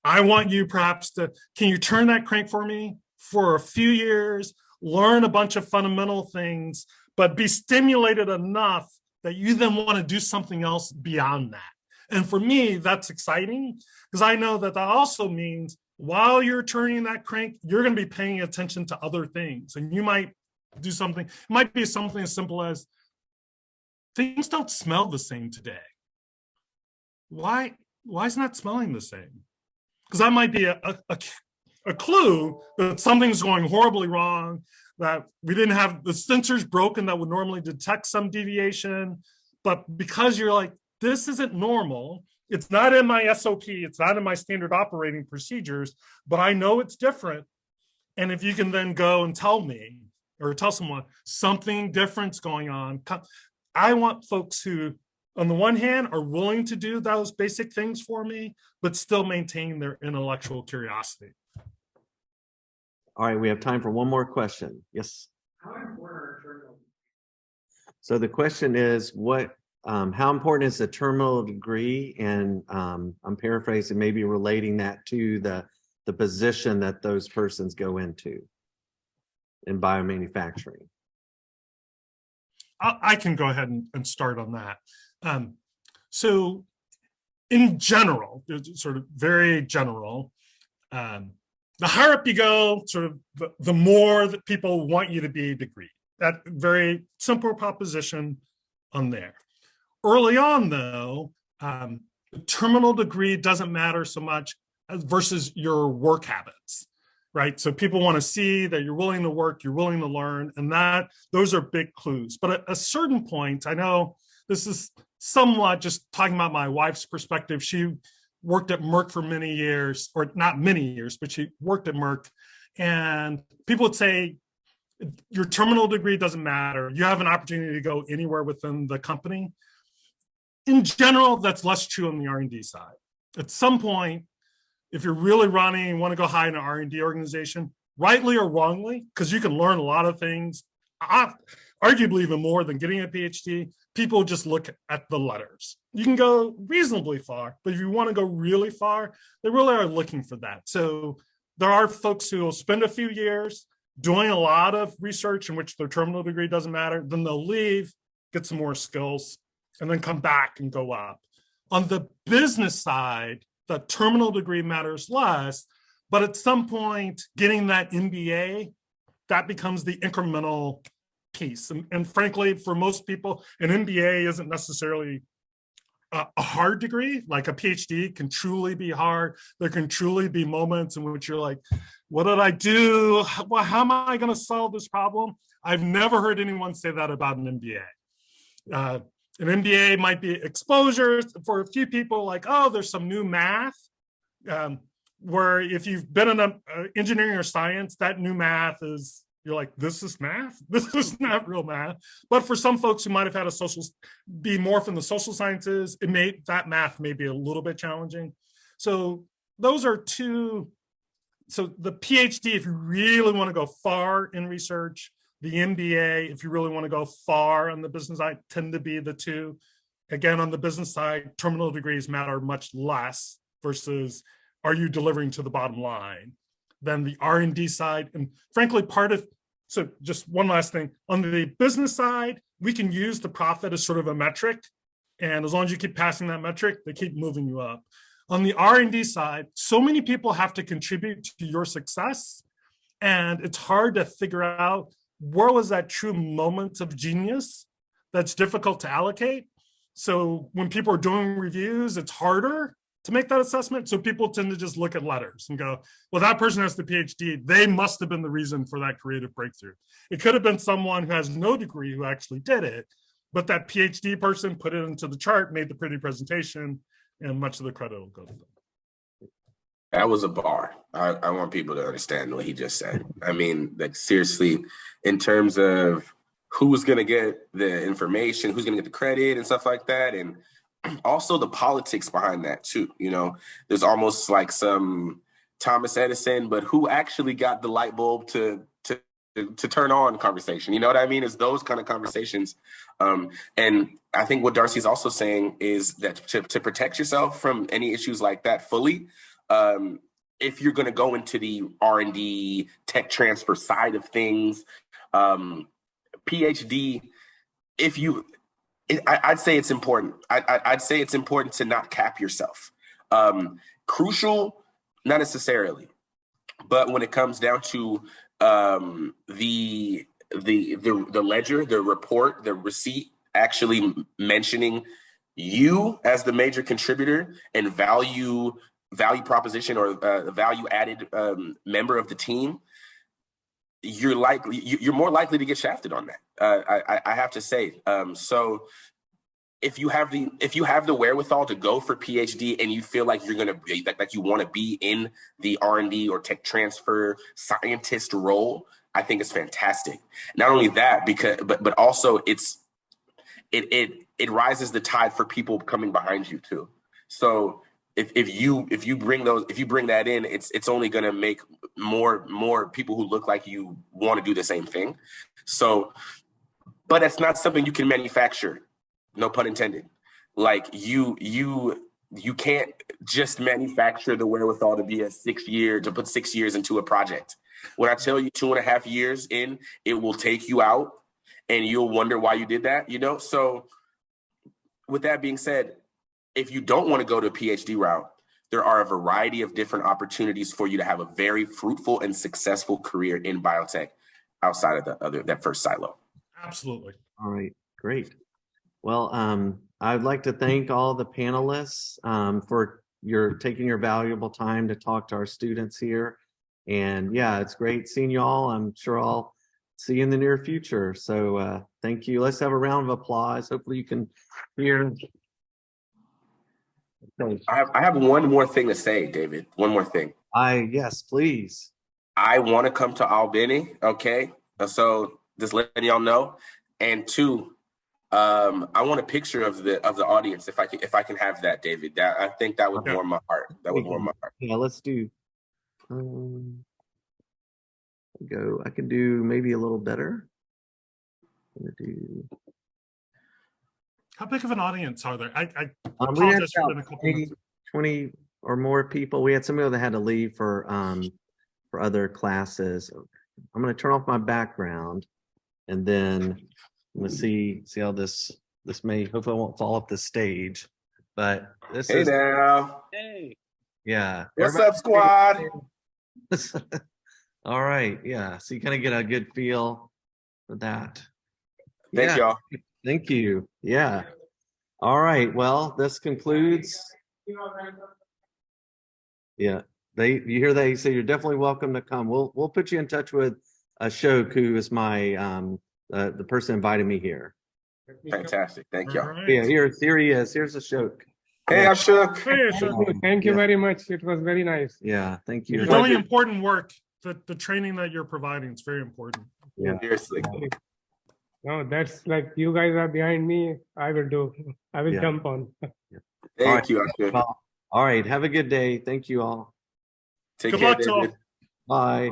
I want you perhaps can you turn that crank for me for a few years, learn a bunch of fundamental things, but be stimulated enough that you then want to do something else beyond that. And for me, that's exciting because I know that also means while you're turning that crank, you're going to be paying attention to other things. And you might do something, it might be something as simple as things don't smell the same today. Why is it not smelling the same? Because that might be a clue that something's going horribly wrong, that we didn't have the sensors broken that would normally detect some deviation. But because you're like, this isn't normal, it's not in my SOP, it's not in my standard operating procedures, but I know it's different. And if you can then go and tell me or tell someone something different's going on, I want folks who, on the one hand, are willing to do those basic things for me, but still maintain their intellectual curiosity. All right, we have time for one more question. Yes. How important are terminal? So the question is, how important is the terminal degree? And I'm paraphrasing, maybe relating that to the position that those persons go into in biomanufacturing. I can go ahead and start on that. So in general, sort of very general, the higher up you go, sort of the more that people want you to be a degree. That very simple proposition on there. Early on, though, the terminal degree doesn't matter so much versus your work habits, right? So people want to see that you're willing to work, you're willing to learn, and those are big clues. But at a certain point, I know this is somewhat just talking about my wife's perspective. She worked at Merck for many years, or not many years, but she worked at Merck. And people would say, your terminal degree doesn't matter. You have an opportunity to go anywhere within the company. In general, that's less true on the R&D side. At some point, if you're really running and want to go high in an R&D organization, rightly or wrongly, because you can learn a lot of things, arguably even more than getting a PhD, people just look at the letters. You can go reasonably far, but if you want to go really far, they really are looking for that. So there are folks who will spend a few years doing a lot of research in which their terminal degree doesn't matter, then they'll leave, get some more skills, and then come back and go up. On the business side, the terminal degree matters less, but at some point, getting that MBA that becomes the incremental piece. And frankly, for most people, an MBA isn't necessarily a hard degree. Like a PhD can truly be hard. There can truly be moments in which you're like, what did I do? Well, how am I going to solve this problem? I've never heard anyone say that about an MBA. An MBA might be exposure for a few people, like, oh, there's some new math. Where if you've been in engineering or science, that new math is, you're like, this is math? This is not real math. But for some folks who might have had be more from the social sciences, that math may be a little bit challenging. So those are two. So the PhD, if you really want to go far in research, the MBA, if you really want to go far on the business side, tend to be the two. Again, on the business side, terminal degrees matter much less versus are you delivering to the bottom line than the R&D side. And frankly, so just one last thing, on the business side, we can use the profit as sort of a metric. And as long as you keep passing that metric, they keep moving you up. On the R&D side, so many people have to contribute to your success. And it's hard to figure out where was that true moment of genius that's difficult to allocate. So when people are doing reviews, it's harder to make that assessment. So people tend to just look at letters and go, well, that person has the PhD. They must have been the reason for that creative breakthrough. It could have been someone who has no degree who actually did it, but that PhD person put it into the chart, made the pretty presentation, and much of the credit will go to them. That was a bar. I want people to understand what he just said. I mean, like, seriously, in terms of who's going to get the information, who's going to get the credit and stuff like that. And also the politics behind that too. You know, there's almost like some Thomas Edison, but who actually got the light bulb to turn on conversation? You know what I mean? It's those kind of conversations. And I think what Darcy's also saying is that to protect yourself from any issues like that fully, if you're going to go into the R&D tech transfer side of things, PhD, I'd say it's important. I'd say it's important to not cap yourself. Crucial, not necessarily, but when it comes down to the ledger, the report, the receipt, actually mentioning you as the major contributor and value proposition or value added member of the team, you're more likely to get shafted on that. I have to say. So if you have the wherewithal to go for PhD and you feel like you're gonna be like you want to be in the R&D or tech transfer scientist role, I think it's fantastic. Not only that, but also it rises the tide for people coming behind you too. So if you bring that in, it's only going to make more people who look like you want to do the same thing. So, but it's not something you can manufacture, no pun intended. Like you can't just manufacture the wherewithal to put 6 years into a project. When I tell you 2.5 years in, it will take you out and you'll wonder why you did that, you know? So with that being said, if you don't want to go to a PhD route, there are a variety of different opportunities for you to have a very fruitful and successful career in biotech outside of that first silo. Absolutely. All right, great. Well, I'd like to thank all the panelists for taking your valuable time to talk to our students here. And yeah, it's great seeing you all. I'm sure I'll see you in the near future. So thank you. Let's have a round of applause. Hopefully you can hear. I have one more thing to say, David. One more thing. Yes, please. I want to come to Albany. Okay, so just letting y'all know. And two, I want a picture of the audience if I can have that, David. I think that would warm my heart. That would warm my heart. Yeah, let's do. I can do maybe a little better. I'm gonna do. How big of an audience are there? I We had apologize for a couple 20 or more people. We had some people that had to leave for other classes. I'm going to turn off my background, and then I'm going to see how this may. Hopefully, I won't fall off the stage. But this hey is now. Hey. Yeah. What's up, squad? All right. Yeah. So you kind of get a good feel for that. Thank y'all. Thank you. Yeah. All right. Well, this concludes. Yeah. You hear they say you're definitely welcome to come. We'll put you in touch with Ashok, who is my the person invited me here. Fantastic. Thank y'all. Right. Yeah, here he is. Here's Ashok. Hey, Yeah. Ashok. Hey, Ashok. Thank you Yeah. very much. It was very nice. Yeah, thank you. You're doing important work. The training that you're providing is very important. Yeah. Seriously. No, that's like you guys are behind me. I will Yeah. jump on. Thank you, Ashok. Well, all right. Have a good day. Thank you all. Take Good care, luck to all. David. Bye.